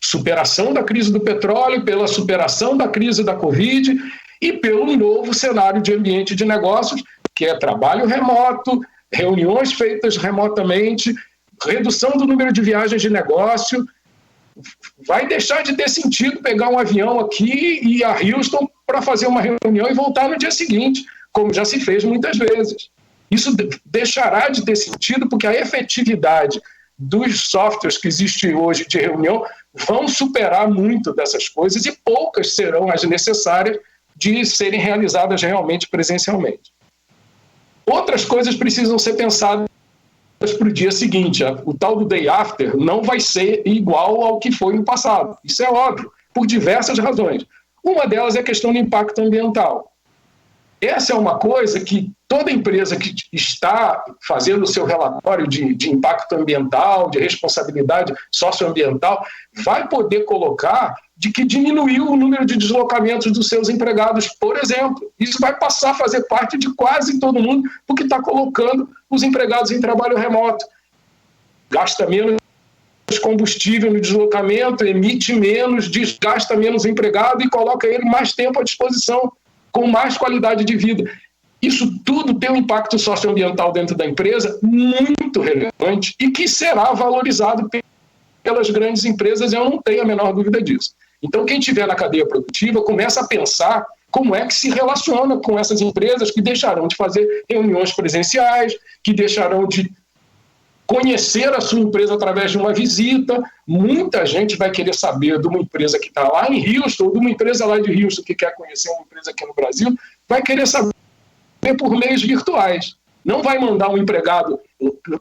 superação da crise do petróleo, pela superação da crise da Covid e pelo novo cenário de ambiente de negócios, que é trabalho remoto, reuniões feitas remotamente, redução do número de viagens de negócio. Vai deixar de ter sentido pegar um avião aqui e ir a Houston para fazer uma reunião e voltar no dia seguinte, como já se fez muitas vezes. Isso deixará de ter sentido porque a efetividade dos softwares que existem hoje de reunião vão superar muito dessas coisas e poucas serão as necessárias de serem realizadas realmente presencialmente. Outras coisas precisam ser pensadas para o dia seguinte. O tal do day after não vai ser igual ao que foi no passado. Isso é óbvio, por diversas razões. Uma delas é a questão do impacto ambiental. Essa é uma coisa que toda empresa que está fazendo o seu relatório de impacto ambiental, de responsabilidade socioambiental, vai poder colocar de que diminuiu o número de deslocamentos dos seus empregados, por exemplo. Isso vai passar a fazer parte de quase todo mundo, porque está colocando os empregados em trabalho remoto. Gasta menos combustível no deslocamento, emite menos, desgasta menos o empregado e coloca ele mais tempo à disposição, com mais qualidade de vida. Isso tudo tem um impacto socioambiental dentro da empresa muito relevante e que será valorizado pelas grandes empresas, eu não tenho a menor dúvida disso. Então, quem estiver na cadeia produtiva começa a pensar como é que se relaciona com essas empresas que deixarão de fazer reuniões presenciais, que deixarão de conhecer a sua empresa através de uma visita. Muita gente vai querer saber de uma empresa que está lá em Houston, ou de uma empresa lá de Houston que quer conhecer uma empresa aqui no Brasil, vai querer saber por meios virtuais. Não vai mandar um empregado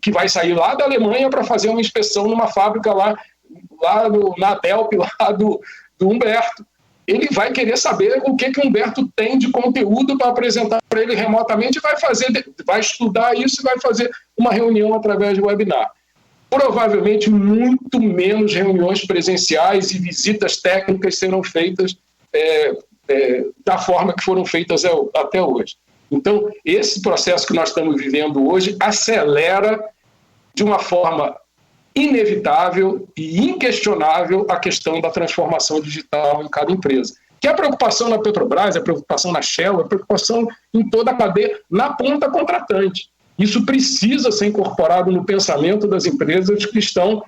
que vai sair lá da Alemanha para fazer uma inspeção numa fábrica na Delp, lá do Humberto. Ele vai querer saber o que o Humberto tem de conteúdo para apresentar para ele remotamente e vai estudar isso e vai fazer uma reunião através de webinar. Provavelmente muito menos reuniões presenciais e visitas técnicas serão feitas da forma que foram feitas até hoje. Então, esse processo que nós estamos vivendo hoje acelera de uma forma inevitável e inquestionável a questão da transformação digital em cada empresa. Que é a preocupação na Petrobras, é a preocupação na Shell, é a preocupação em toda a cadeia, na ponta contratante. Isso precisa ser incorporado no pensamento das empresas que estão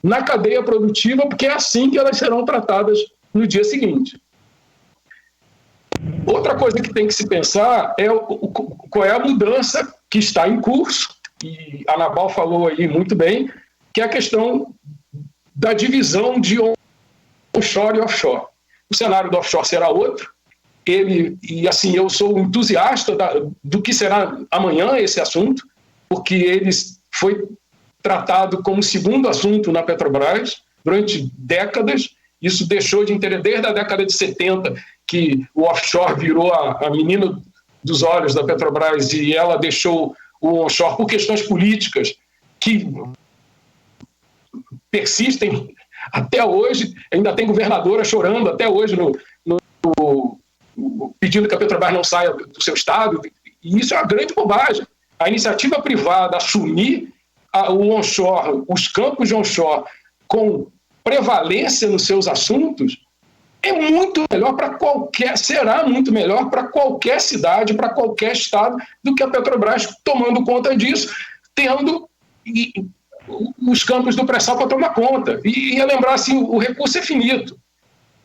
na cadeia produtiva, porque é assim que elas serão tratadas no dia seguinte. Outra coisa que tem que se pensar é qual é a mudança que está em curso, e a Anabal falou aí muito bem, que é a questão da divisão de onshore e offshore. O cenário do offshore será outro, eu sou entusiasta do que será amanhã esse assunto, porque ele foi tratado como segundo assunto na Petrobras durante décadas. Isso deixou de interesse desde a década de 70, que o offshore virou a menina dos olhos da Petrobras e ela deixou o onshore por questões políticas que persistem até hoje. Ainda tem governadora chorando até hoje pedindo que a Petrobras não saia do seu estado, e isso é uma grande bobagem. A iniciativa privada assumir o onshore, os campos de onshore com prevalência nos seus assuntos é muito melhor será muito melhor para qualquer cidade, para qualquer estado, do que a Petrobras tomando conta disso, tendo os campos do pré-sal para tomar conta. E lembrar assim, o recurso é finito.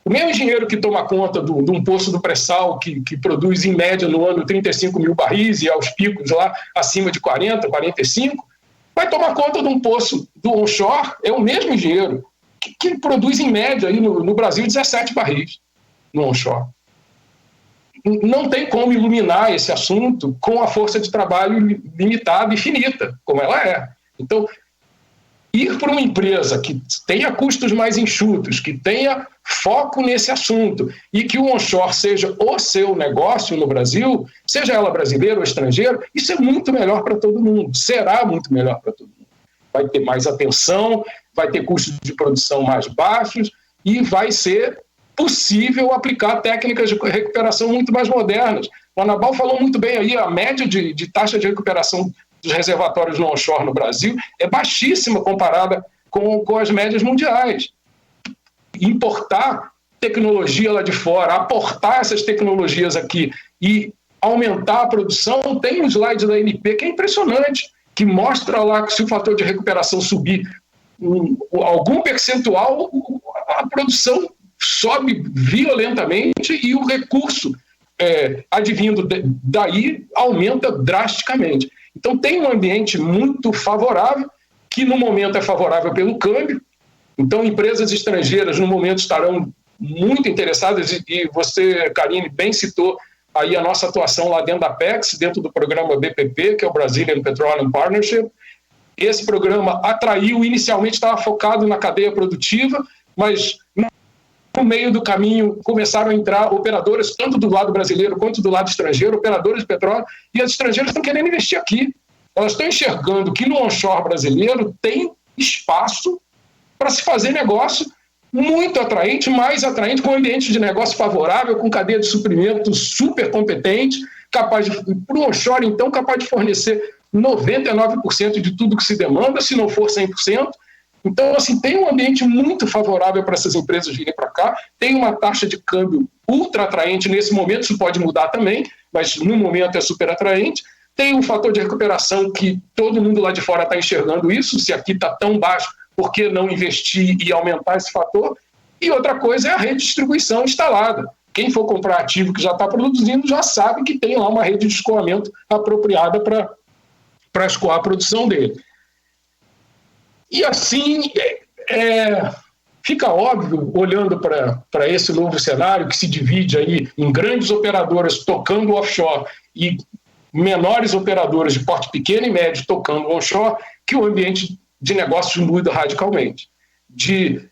O mesmo engenheiro que toma conta de um poço do pré-sal que produz em média no ano 35 mil barris e aos picos lá acima de 40, 45, vai tomar conta de um poço do onshore, é o mesmo engenheiro que produz em média aí no Brasil 17 barris no onshore. Não tem como iluminar esse assunto com a força de trabalho limitada e finita, como ela é. Então, ir para uma empresa que tenha custos mais enxutos, que tenha foco nesse assunto e que o onshore seja o seu negócio no Brasil, seja ela brasileira ou estrangeira, isso é muito melhor para todo mundo, será muito melhor para todo mundo. Vai ter mais atenção, vai ter custos de produção mais baixos e vai ser possível aplicar técnicas de recuperação muito mais modernas. O Anabal falou muito bem aí, a média de taxa de recuperação dos reservatórios no onshore no Brasil é baixíssima comparada com as médias mundiais. Importar tecnologia lá de fora, aportar essas tecnologias aqui e aumentar a produção, tem um slide da ANP que é impressionante, que mostra lá que se o fator de recuperação subir algum percentual, a produção sobe violentamente e o recurso advindo daí aumenta drasticamente. Então tem um ambiente muito favorável, que no momento é favorável pelo câmbio. Então empresas estrangeiras no momento estarão muito interessadas, e você, Karine, bem citou aí a nossa atuação lá dentro da Apex, dentro do programa BPP, que é o Brazilian Petroleum Partnership. Esse programa inicialmente estava focado na cadeia produtiva, mas no meio do caminho começaram a entrar operadoras, tanto do lado brasileiro quanto do lado estrangeiro, operadoras de petróleo, e as estrangeiras estão querendo investir aqui. Elas estão enxergando que no onshore brasileiro tem espaço para se fazer negócio muito atraente, mais atraente, com um ambiente de negócio favorável, com cadeia de suprimento super competente, capaz de, para o onshore, então, capaz de fornecer 99% de tudo que se demanda, se não for 100%. Então, assim, tem um ambiente muito favorável para essas empresas virem para cá, tem uma taxa de câmbio ultra atraente nesse momento, isso pode mudar também, mas no momento é super atraente. Tem um fator de recuperação que todo mundo lá de fora está enxergando isso, se aqui está tão baixo, por que não investir e aumentar esse fator? E outra coisa é a rede de distribuição instalada. Quem for comprar ativo que já está produzindo já sabe que tem lá uma rede de escoamento apropriada para escoar a produção dele. E assim, fica óbvio, olhando para esse novo cenário, que se divide aí em grandes operadoras tocando offshore e menores operadoras de porte pequeno e médio tocando onshore, que o ambiente de negócios muda radicalmente. De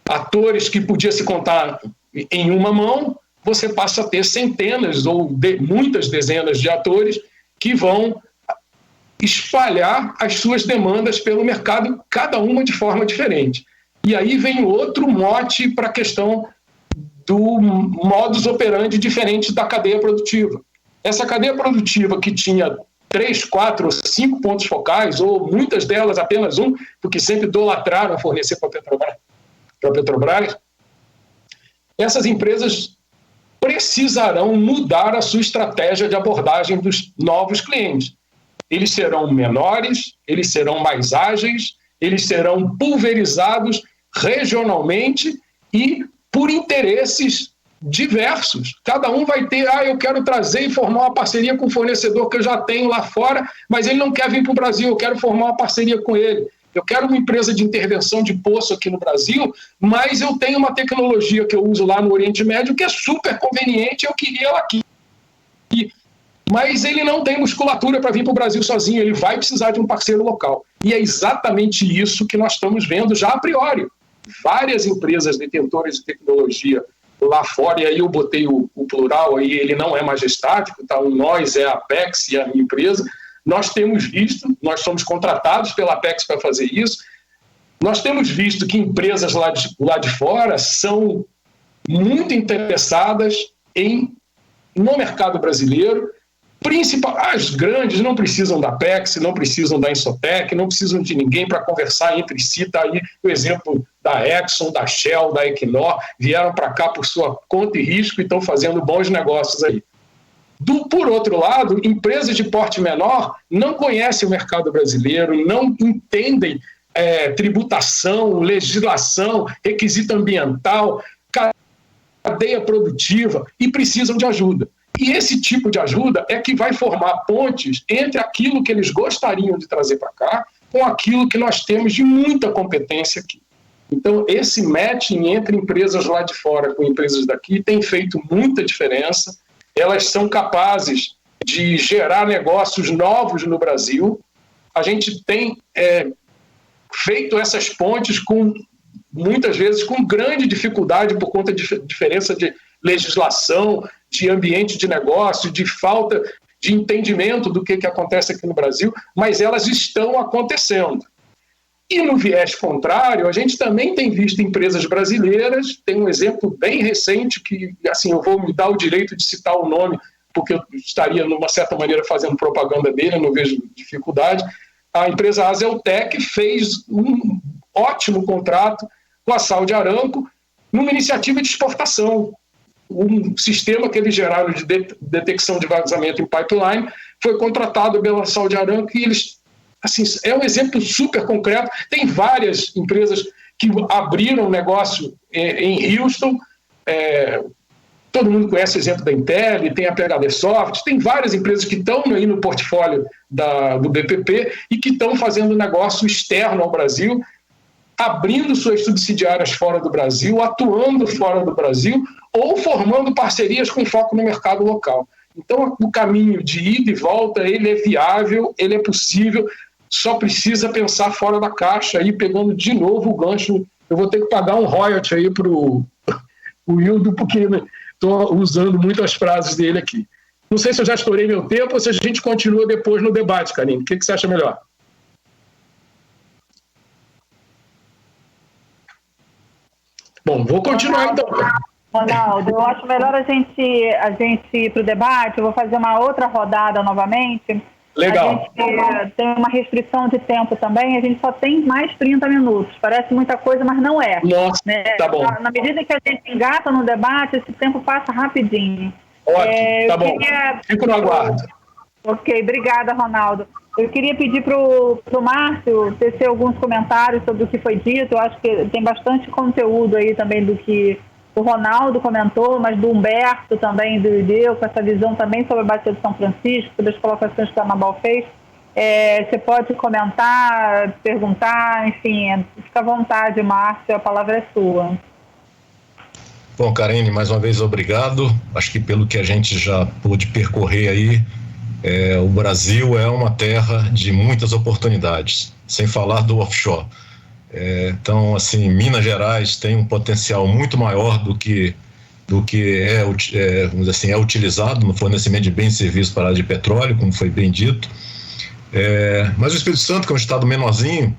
atores que podia se contar em uma mão, você passa a ter centenas ou muitas dezenas de atores que vão espalhar as suas demandas pelo mercado, cada uma de forma diferente. E aí vem outro mote para a questão do modus operandi diferente da cadeia produtiva. Essa cadeia produtiva que tinha 3, 4 ou 5 pontos focais, ou muitas delas apenas um, porque sempre idolatraram fornecer para a Petrobras, essas empresas precisarão mudar a sua estratégia de abordagem dos novos clientes. Eles serão menores, eles serão mais ágeis, eles serão pulverizados regionalmente e por interesses diversos. Cada um vai ter, eu quero trazer e formar uma parceria com um fornecedor que eu já tenho lá fora, mas ele não quer vir para o Brasil, eu quero formar uma parceria com ele. Eu quero uma empresa de intervenção de poço aqui no Brasil, mas eu tenho uma tecnologia que eu uso lá no Oriente Médio que é super conveniente, eu queria ela aqui. Mas ele não tem musculatura para vir para o Brasil sozinho, ele vai precisar de um parceiro local. E é exatamente isso que nós estamos vendo já a priori. Várias empresas detentoras de tecnologia lá fora, e aí eu botei o plural, aí ele não é majestático, tá? O nós é a Apex e a minha empresa. Nós temos visto, nós somos contratados pela Apex para fazer isso, nós temos visto que empresas lá de fora são muito interessadas no mercado brasileiro. As grandes não precisam da Apex, não precisam da Insotec, não precisam de ninguém para conversar entre si. Está aí o exemplo da Exxon, da Shell, da Equinor, vieram para cá por sua conta e risco e estão fazendo bons negócios aí. Por outro lado, empresas de porte menor não conhecem o mercado brasileiro, não entendem tributação, legislação, requisito ambiental, cadeia produtiva e precisam de ajuda. E esse tipo de ajuda é que vai formar pontes entre aquilo que eles gostariam de trazer para cá com aquilo que nós temos de muita competência aqui. Então, esse matching entre empresas lá de fora com empresas daqui tem feito muita diferença. Elas são capazes de gerar negócios novos no Brasil. A gente tem feito essas pontes muitas vezes com grande dificuldade por conta de diferença de legislação, de ambiente de negócio, de falta de entendimento do que acontece aqui no Brasil, mas elas estão acontecendo. E no viés contrário, a gente também tem visto empresas brasileiras, tem um exemplo bem recente que, assim, eu vou me dar o direito de citar o nome, porque eu estaria, de uma certa maneira, fazendo propaganda dele, não vejo dificuldade. A empresa Azeltec fez um ótimo contrato com a Saudi Aramco numa iniciativa de exportação. Um sistema que eles geraram de detecção de vazamento em pipeline foi contratado pela Saudi Aramco e eles, assim, é um exemplo super concreto. Tem várias empresas que abriram negócio em Houston, todo mundo conhece o exemplo da Intel, tem a PHD Soft, tem várias empresas que estão aí no portfólio do BPP e que estão fazendo negócio externo ao Brasil, abrindo suas subsidiárias fora do Brasil, atuando fora do Brasil ou formando parcerias com foco no mercado local. Então, o caminho de ida e volta, ele é viável, ele é possível, só precisa pensar fora da caixa, aí pegando de novo o gancho. Eu vou ter que pagar um royalty aí para o Hildo, porque estou usando muito as frases dele aqui. Não sei se eu já estourei meu tempo ou se a gente continua depois no debate, Karine. O que você acha melhor? Bom, vou continuar então. Ronaldo, eu acho melhor a gente ir para o debate. Eu vou fazer uma outra rodada novamente. Legal. A gente tem uma restrição de tempo também, a gente só tem mais 30 minutos. Parece muita coisa, mas não é. Nossa, né? tá bom. Na medida que a gente engata no debate, esse tempo passa rapidinho. Ótimo, tá bom. Fico no aguardo. Ok, obrigada, Ronaldo. Eu queria pedir para o Márcio tecer alguns comentários sobre o que foi dito. Eu acho que tem bastante conteúdo aí também do que o Ronaldo comentou, mas do Humberto também, do Ideu, com essa visão também sobre a Bacia de São Francisco, sobre as colocações que a Anabal fez. Você pode comentar, perguntar, enfim, fica à vontade, Márcio, a palavra é sua. Bom, Karine, mais uma vez obrigado. Acho que pelo que a gente já pôde percorrer aí, o Brasil é uma terra de muitas oportunidades, sem falar do offshore. Então, assim, Minas Gerais tem um potencial muito maior do que vamos dizer assim, é utilizado no fornecimento de bens e serviços para a área de petróleo, como foi bem dito. Mas o Espírito Santo, que é um estado menorzinho,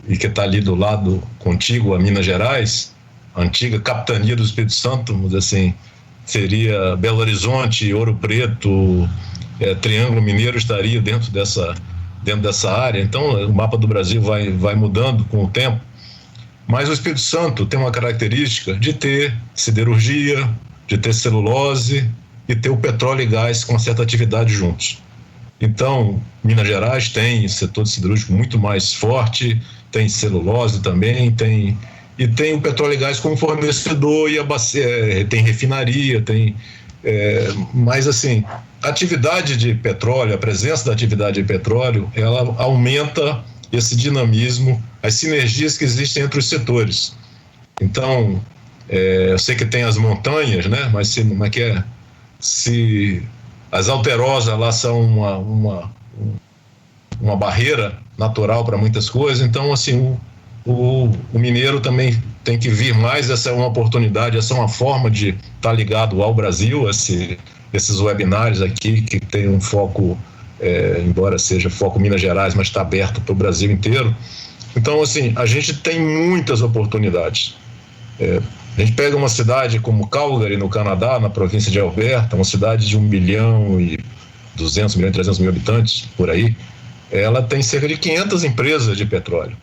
e que está ali do lado contíguo a Minas Gerais, a antiga capitania do Espírito Santo, vamos dizer assim, seria Belo Horizonte, Ouro Preto, Triângulo Mineiro estaria dentro dessa área. Então o mapa do Brasil vai mudando com o tempo, mas o Espírito Santo tem uma característica de ter siderurgia, de ter celulose e ter o petróleo e gás com certa atividade juntos. Então Minas Gerais tem setor siderúrgico muito mais forte, tem celulose também, tem o petróleo e gás como fornecedor, e tem refinaria, mas assim, a atividade de petróleo, a presença da atividade de petróleo, ela aumenta esse dinamismo, as sinergias que existem entre os setores. Então, eu sei que tem as montanhas, né? Mas se as alterosas lá são uma barreira natural para muitas coisas, então assim, o mineiro também tem que vir mais. Essa é uma oportunidade, essa é uma forma de estar ligado ao Brasil, esses webinários aqui que tem um foco, embora seja foco Minas Gerais, mas está aberto para o Brasil inteiro. Então, assim, a gente tem muitas oportunidades. A gente pega uma cidade como Calgary, no Canadá, na província de Alberta, uma cidade de 1.200.000, 1.300.000 habitantes, por aí. Ela tem cerca de 500 empresas de petróleo.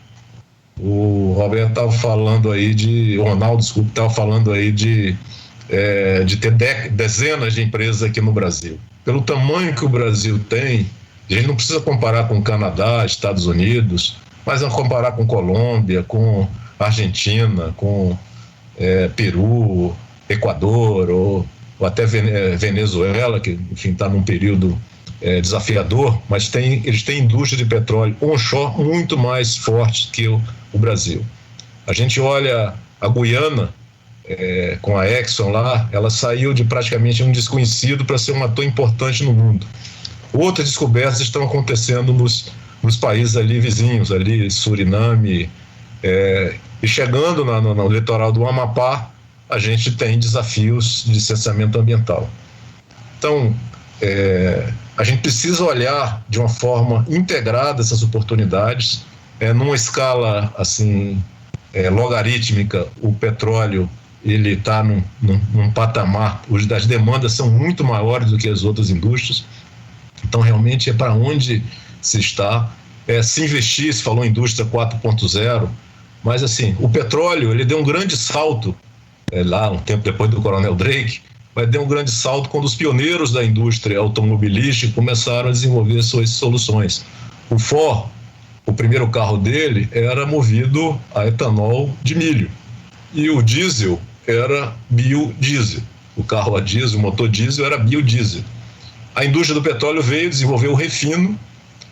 O Roberto estava falando aí o Ronaldo, desculpa, estava falando aí de ter dezenas de empresas aqui no Brasil. Pelo tamanho que o Brasil tem, a gente não precisa comparar com o Canadá, Estados Unidos, mas não comparar com Colômbia, com Argentina, com Peru, Equador ou até Venezuela, que enfim está num período desafiador, mas eles têm indústria de petróleo onshore muito mais forte que o Brasil. A gente olha a Guiana, com a Exxon lá, ela saiu de praticamente um desconhecido para ser um ator importante no mundo. Outras descobertas estão acontecendo nos países ali vizinhos, ali Suriname, e chegando no litoral do Amapá, a gente tem desafios de licenciamento ambiental. Então, a gente precisa olhar de uma forma integrada essas oportunidades, numa escala assim logarítmica. O petróleo ele está num patamar, as demandas são muito maiores do que as outras indústrias, então realmente é para onde se está. Se investir, se falou em indústria 4.0, mas assim, o petróleo ele deu um grande salto, lá um tempo depois do Coronel Drake, mas deu um grande salto quando os pioneiros da indústria automobilística começaram a desenvolver suas soluções. O Ford, o primeiro carro dele era movido a etanol de milho, e o diesel era biodiesel. O carro a diesel, o motor diesel era biodiesel. A indústria do petróleo veio desenvolver o refino,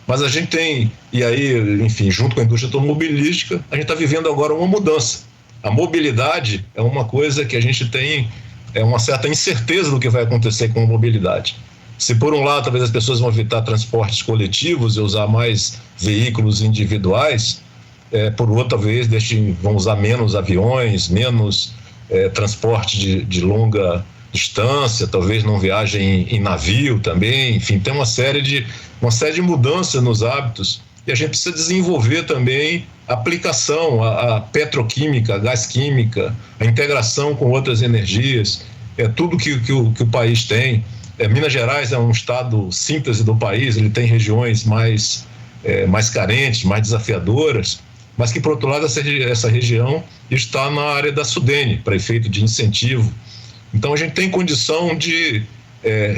mas a gente tem, e aí, enfim, junto com a indústria automobilística, a gente está vivendo agora uma mudança. A mobilidade é uma coisa que a gente tem uma certa incerteza do que vai acontecer com a mobilidade. Se por um lado talvez as pessoas vão evitar transportes coletivos e usar mais veículos individuais, por outra vez vão usar menos aviões, menos transporte de longa distância, talvez não viagem em navio também, enfim, tem uma série de mudanças nos hábitos e a gente precisa desenvolver também a aplicação, a petroquímica, a gás química, a integração com outras energias, tudo que o país tem. Minas Gerais é um estado síntese do país, ele tem regiões mais carentes, mais desafiadoras, mas que, por outro lado, essa região está na área da SUDENE, para efeito de incentivo. Então, a gente tem condição de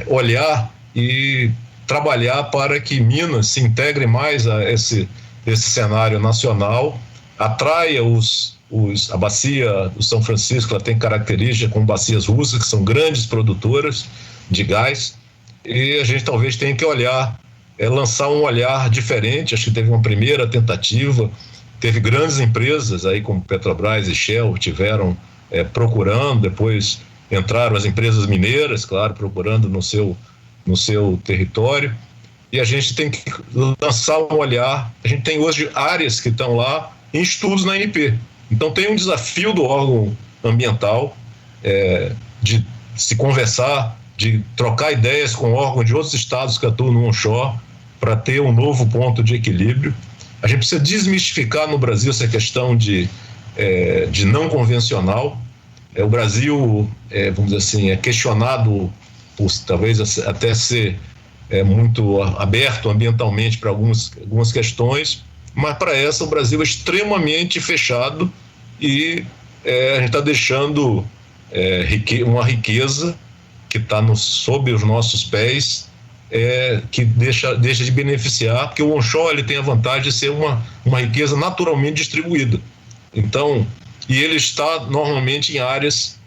olhar e trabalhar para que Minas se integre mais a esse cenário nacional, atraia a bacia do São Francisco, ela tem característica com bacias russas, que são grandes produtoras de gás, e a gente talvez tenha que lançar um olhar diferente. Acho que teve uma primeira tentativa, teve grandes empresas aí como Petrobras e Shell tiveram procurando, depois entraram as empresas mineiras, claro, procurando no seu território, e a gente tem que lançar um olhar. A gente tem hoje áreas que estão lá em estudos na ANP, então tem um desafio do órgão ambiental de se conversar, de trocar ideias com órgãos de outros estados que atuam no onshore para ter um novo ponto de equilíbrio. A gente precisa desmistificar no Brasil essa questão de não convencional. O Brasil, vamos dizer assim, é questionado por talvez até ser muito aberto ambientalmente para algumas questões, mas para essa o Brasil é extremamente fechado e a gente está deixando uma riqueza que está sob os nossos pés, que deixa de beneficiar, porque o onshore ele tem a vantagem de ser uma riqueza naturalmente distribuída. Então, e ele está normalmente em áreas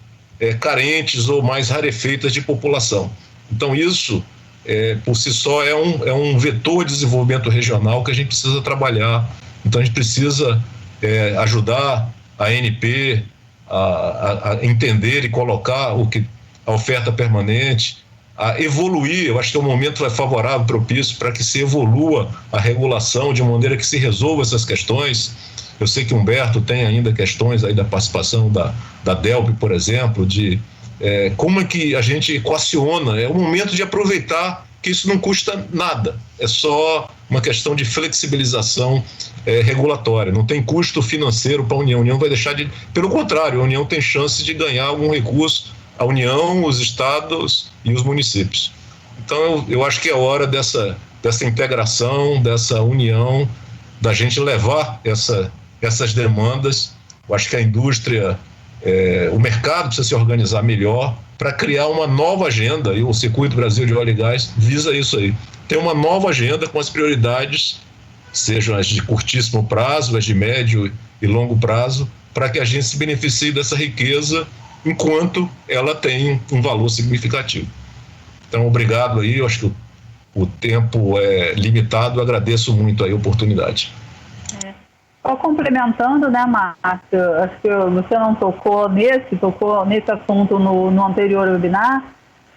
carentes ou mais rarefeitas de população. Então, isso, por si só, é um vetor de desenvolvimento regional que a gente precisa trabalhar. Então, a gente precisa ajudar a ANP a entender e colocar a oferta permanente, a evoluir. Eu acho que é um momento favorável, propício, para que se evolua a regulação de maneira que se resolva essas questões. Eu sei que Humberto tem ainda questões aí da participação da DELP, por exemplo, de como é que a gente equaciona. É o momento de aproveitar que isso não custa nada, é só uma questão de flexibilização regulatória, não tem custo financeiro para a União vai deixar de... Pelo contrário, a União tem chance de ganhar algum recurso, a União, os estados e os municípios. Então, eu acho que é hora dessa integração, dessa união, da gente levar essas demandas. Eu acho que a indústria, o mercado precisa se organizar melhor para criar uma nova agenda, e o Circuito Brasil de Óleo e Gás visa isso aí. Tem uma nova agenda com as prioridades, sejam as de curtíssimo prazo, as de médio e longo prazo, para que a gente se beneficie dessa riqueza enquanto ela tem um valor significativo. Então, obrigado aí, eu acho que o tempo é limitado, agradeço muito aí a oportunidade. Só complementando, né, Márcio, acho que você não tocou nesse assunto no anterior webinar,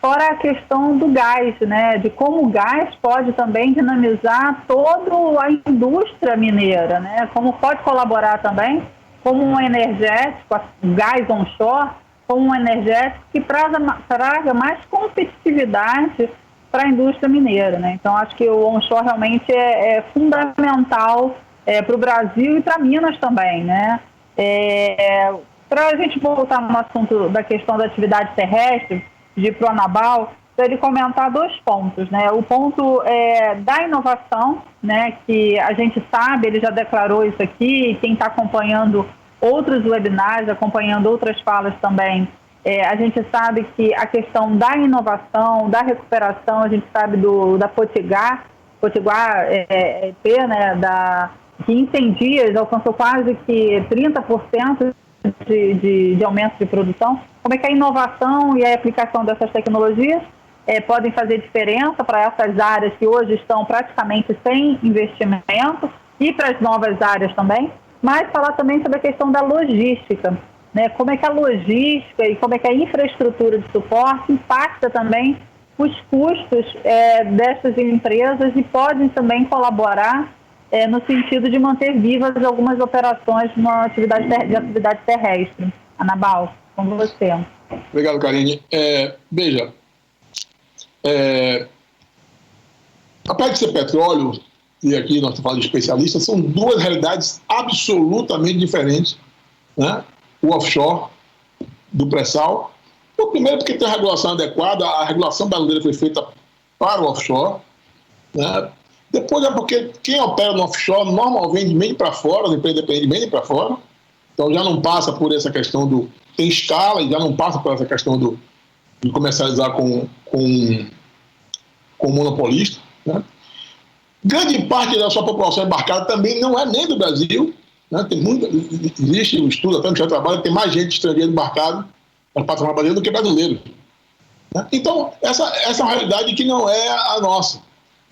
fora a questão do gás, né, de como o gás pode também dinamizar toda a indústria mineira, né, como pode colaborar também como um energético, o gás onshore, como um energético que traga mais competitividade para a indústria mineira, né? Então, acho que o onshore realmente é fundamental para o Brasil e para Minas também, né? Para a gente voltar no assunto da questão da atividade terrestre, de ir para o Anabal, para ele comentar 2 pontos, né? O ponto da inovação, né? Que a gente sabe, ele já declarou isso aqui, e quem está acompanhando outros webinars, acompanhando outras falas também, a gente sabe que a questão da inovação, da recuperação, a gente sabe da Potiguar EP, né, que em 100 dias alcançou quase que 30% de aumento de produção. Como é que a inovação e a aplicação dessas tecnologias podem fazer diferença para essas áreas que hoje estão praticamente sem investimento e para as novas áreas também? Mas falar também sobre a questão da logística, né? Como é que a logística e como é que a infraestrutura de suporte impacta também os custos dessas empresas e podem também colaborar no sentido de manter vivas algumas operações de atividade terrestre. Anabal, com você. Obrigado, Karine. Veja, apesar de ser petróleo, e aqui nós estamos falando de especialistas, são duas realidades absolutamente diferentes, né? O offshore do pré-sal. Primeiro, porque tem a regulação adequada, a regulação brasileira foi feita para o offshore, né? Depois é porque quem opera no offshore normalmente vende para fora, as empresas independentes vendem para fora, então já não passa por essa questão do... tem escala e já não passa por essa questão de comercializar com monopolista, né? Grande parte da sua população embarcada também não é nem do Brasil, né? Existe um estudo até no Ministério do Trabalho, tem mais gente estrangeira embarcada no patrimônio brasileiro do que brasileiro, né? Então, essa é uma realidade que não é a nossa,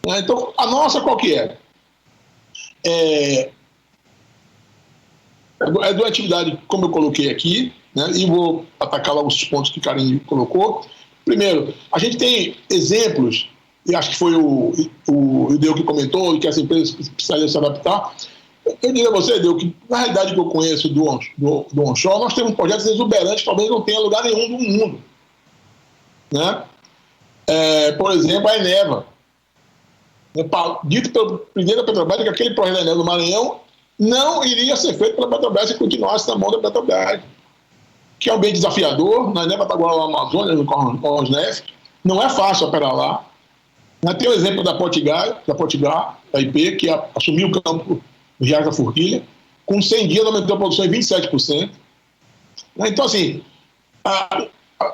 né? Então, a nossa qual que é? É de uma atividade, como eu coloquei aqui, né? E vou atacar logo os pontos que o Karine colocou. Primeiro, a gente tem exemplos, e acho que foi o Ideu que comentou, e que as empresas precisariam se adaptar. Eu diria a você, Ideu, que na realidade que eu conheço do onshore, nós temos projetos exuberantes que talvez não tenha lugar nenhum do mundo, né? Por exemplo, a Eneva. Dito pelo presidente da Petrobras que aquele projeto da Eneva do Maranhão não iria ser feito pela Petrobras se continuasse na mão da Petrobras, que é um bem desafiador. Na Eneva está agora na Amazônia, no Coronsnef, não é fácil operar lá. Tem o exemplo da Potiguar, da IP, que assumiu o campo do Riacho da Forquilha, com 100 dias aumentou a produção em 27%. Então, assim,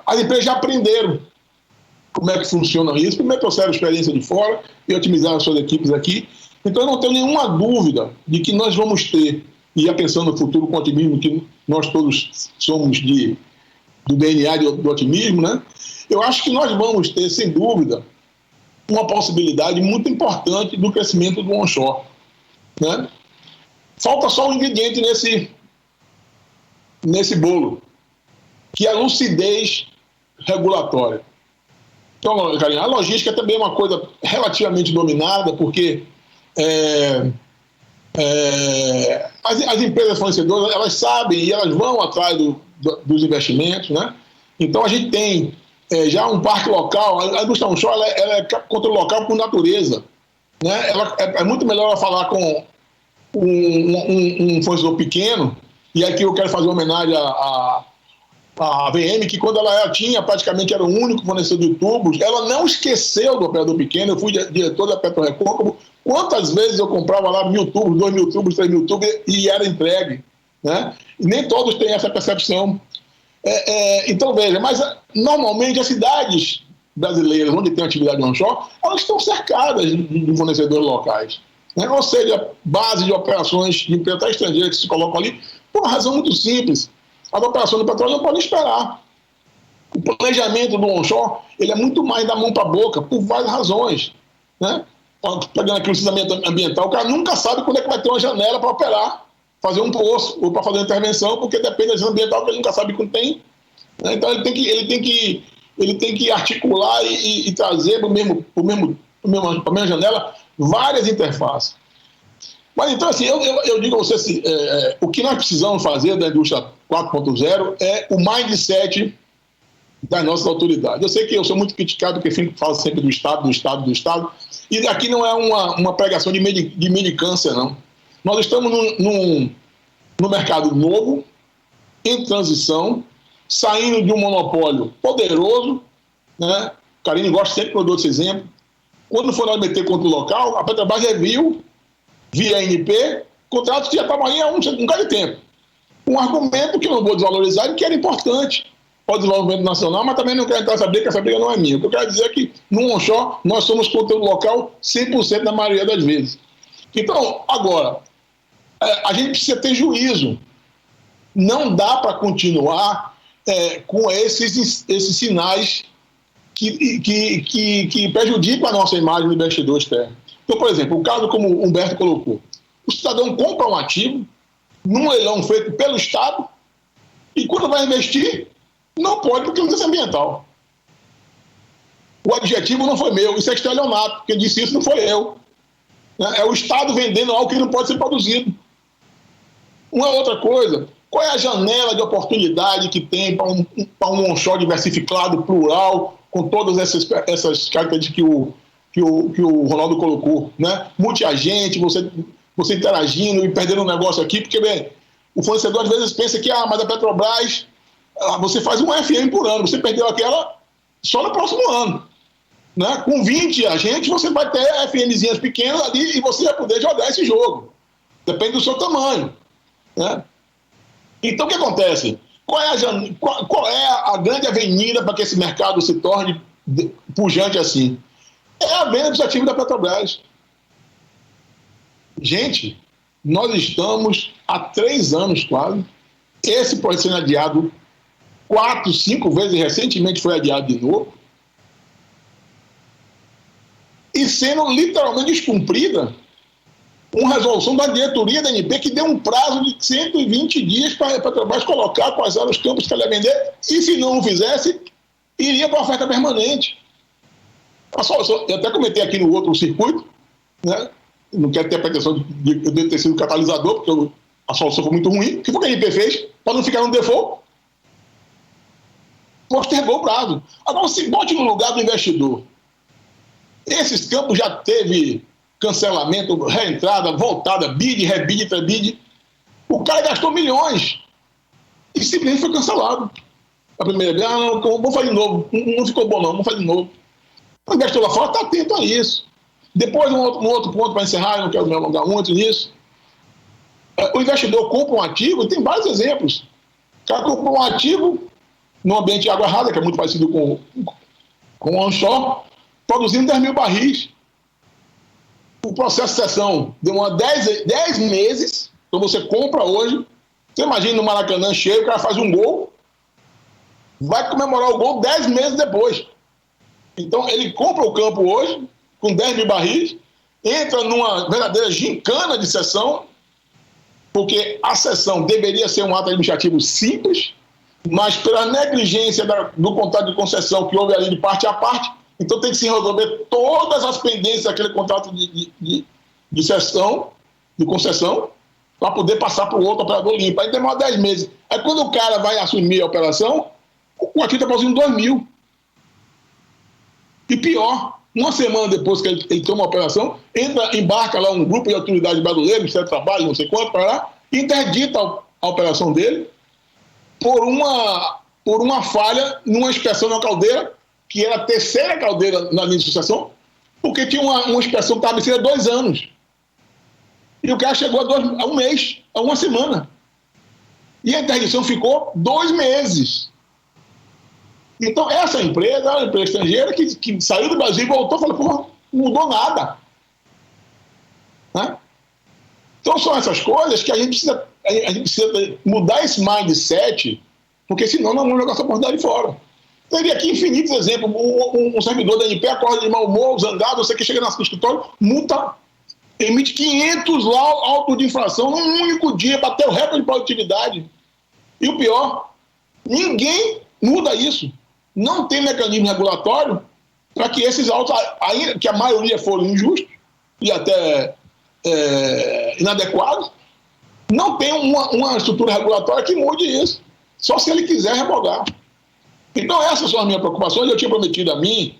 as empresas já aprenderam como é que funciona isso. Primeiro trouxeram experiência de fora e otimizaram as suas equipes aqui. Então, eu não tenho nenhuma dúvida de que nós vamos ter, e já pensando no futuro com o otimismo, que nós todos somos do DNA do otimismo, né? Eu acho que nós vamos ter, sem dúvida, uma possibilidade muito importante do crescimento do onshore, né? Falta só um ingrediente nesse bolo, que é a lucidez regulatória. Então, Karine, a logística também é uma coisa relativamente dominada, porque as empresas fornecedoras, elas sabem e elas vão atrás dos investimentos, né? Então, a gente tem já um parque local. A indústria onshore ela é controle local por natureza, né? É muito melhor ela falar com um fornecedor pequeno, e aqui eu quero fazer uma homenagem à VM, que quando ela praticamente era o único fornecedor de tubos, ela não esqueceu do operador pequeno. Eu fui diretor da PetroRecôncavo. Quantas vezes eu comprava lá 1.000 tubos, 2.000 tubos, 3.000 tubos e era entregue, né? E nem todos têm essa percepção. Então, veja, mas normalmente as cidades brasileiras onde tem atividade onshore, elas estão cercadas de fornecedores locais, né? Ou seja, base de operações de empresas estrangeiras que se colocam ali por uma razão muito simples. As operações do petróleo não podem esperar. O planejamento do onshore ele é muito mais da mão para a boca, por várias razões, né? Pegando aqui o licenciamento ambiental, o cara nunca sabe quando é que vai ter uma janela para operar, fazer um poço ou para fazer uma intervenção, porque depende da licença ambiental que ele nunca sabe quando tem, né? Então ele tem que articular e trazer para a mesma janela várias interfaces. Mas então, assim, eu digo a você assim, o que nós precisamos fazer da indústria 4.0 é o mindset das nossas autoridades. Eu sei que eu sou muito criticado, porque falo sempre do Estado, e aqui não é uma pregação de mendicância, não. Nós estamos num mercado novo, em transição, saindo de um monopólio poderoso, né? O Karine gosta sempre que eu dou esse exemplo. Quando for nós meter contra o local, a Petrobras reviu, via ANP, contratos que já estavam aí há um bocado de tempo. Um argumento que eu não vou desvalorizar e que era importante para o desenvolvimento nacional, mas também não quero entrar nessa briga, que essa briga não é minha. O que eu quero dizer é que no onshore nós somos conteúdo local 100% na maioria das vezes. Então, agora, a gente precisa ter juízo. Não dá para continuar com esses sinais que prejudicam a nossa imagem do investidor externo. Então, por exemplo, o caso como o Humberto colocou, o cidadão compra um ativo num leilão feito pelo Estado e quando vai investir, não pode porque não tem licença ambiental. O adjetivo não foi meu, isso é estelionato. Quem disse isso não foi eu. É o Estado vendendo algo que não pode ser produzido. Uma outra coisa, qual é a janela de oportunidade que tem para um onshore diversificado, plural, com todas essas características que o que o Ronaldo colocou, né? Multiagente, você interagindo e perdendo um negócio aqui, porque, bem, o fornecedor às vezes pensa que, mas a Petrobras, você faz um FM por ano, você perdeu aquela só no próximo ano. Né? Com 20 agentes, você vai ter FMzinhas pequenas ali e você vai poder jogar esse jogo. Depende do seu tamanho. Né? Então, o que acontece? Qual é a grande avenida para que esse mercado se torne pujante assim? É a venda dos ativos da Petrobras. Gente, nós estamos há 3 anos quase. Esse pode ser adiado 4, 5 vezes, recentemente foi adiado de novo. E sendo literalmente descumprida uma resolução da diretoria da ANP que deu um prazo de 120 dias para a Petrobras colocar quais eram os campos que ela ia vender, e se não o fizesse, iria para a oferta permanente. Eu até comentei aqui no outro circuito, né? Não quero ter a pretensão de eu ter sido catalisador, porque a solução foi muito ruim. O que foi que a ANP fez? Para não ficar no default, postergou o prazo. Agora, se bote no lugar do investidor. Esses campos já teve cancelamento, reentrada, voltada, bid, rebid, trebid. O cara gastou milhões e simplesmente foi cancelado. A primeira vez, vamos fazer de novo. Não ficou bom, não, vamos fazer de novo. O investidor lá fora está atento a isso. Depois, um outro ponto para encerrar, eu não quero me alongar muito nisso. O investidor compra um ativo, e tem vários exemplos. O cara comprou um ativo no ambiente de água rasa, que é muito parecido com o onshore, produzindo 10 mil barris. O processo de cessão demora 10 meses. Então você compra hoje. Você imagina no Maracanã cheio, o cara faz um gol, vai comemorar o gol 10 meses depois. Então ele compra o campo hoje, com 10 mil barris, entra numa verdadeira gincana de cessão, porque a cessão deveria ser um ato administrativo simples, mas pela negligência do contrato de concessão que houve ali de parte a parte, então tem que se resolver todas as pendências daquele contrato de cessão, de concessão, para poder passar para o outro operador limpo. Aí demora 10 meses. Aí quando o cara vai assumir a operação, o ativo está produzindo 2 mil. E pior, uma semana depois que ele toma a operação, embarca lá um grupo de autoridades brasileiras, Ministério do Trabalho, não sei quanto, para lá, interdita a operação dele por uma falha numa inspeção na caldeira, que era a terceira caldeira na linha de sucessão, porque tinha uma inspeção que estava vencida há 2 anos. E o cara chegou a um mês, a uma semana. E a interdição ficou 2 meses. Então, essa empresa é uma empresa estrangeira que saiu do Brasil e voltou e falou, pô, não mudou nada. Né? Então, são essas coisas que a gente precisa mudar esse mindset, porque senão nós vamos jogar essa oportunidade fora. Teria aqui infinitos exemplos. Um servidor da ANP acorda de mau humor, zangado, você que chega no escritório, multa, emite 500 autos de infração num único dia, bateu o recorde de produtividade. E o pior, ninguém muda isso. Não tem mecanismo regulatório para que esses autos, ainda que a maioria foram injustos e até inadequados, não tem uma estrutura regulatória que mude isso. Só se ele quiser revogar. Então, essas são as minhas preocupações. Eu tinha prometido a mim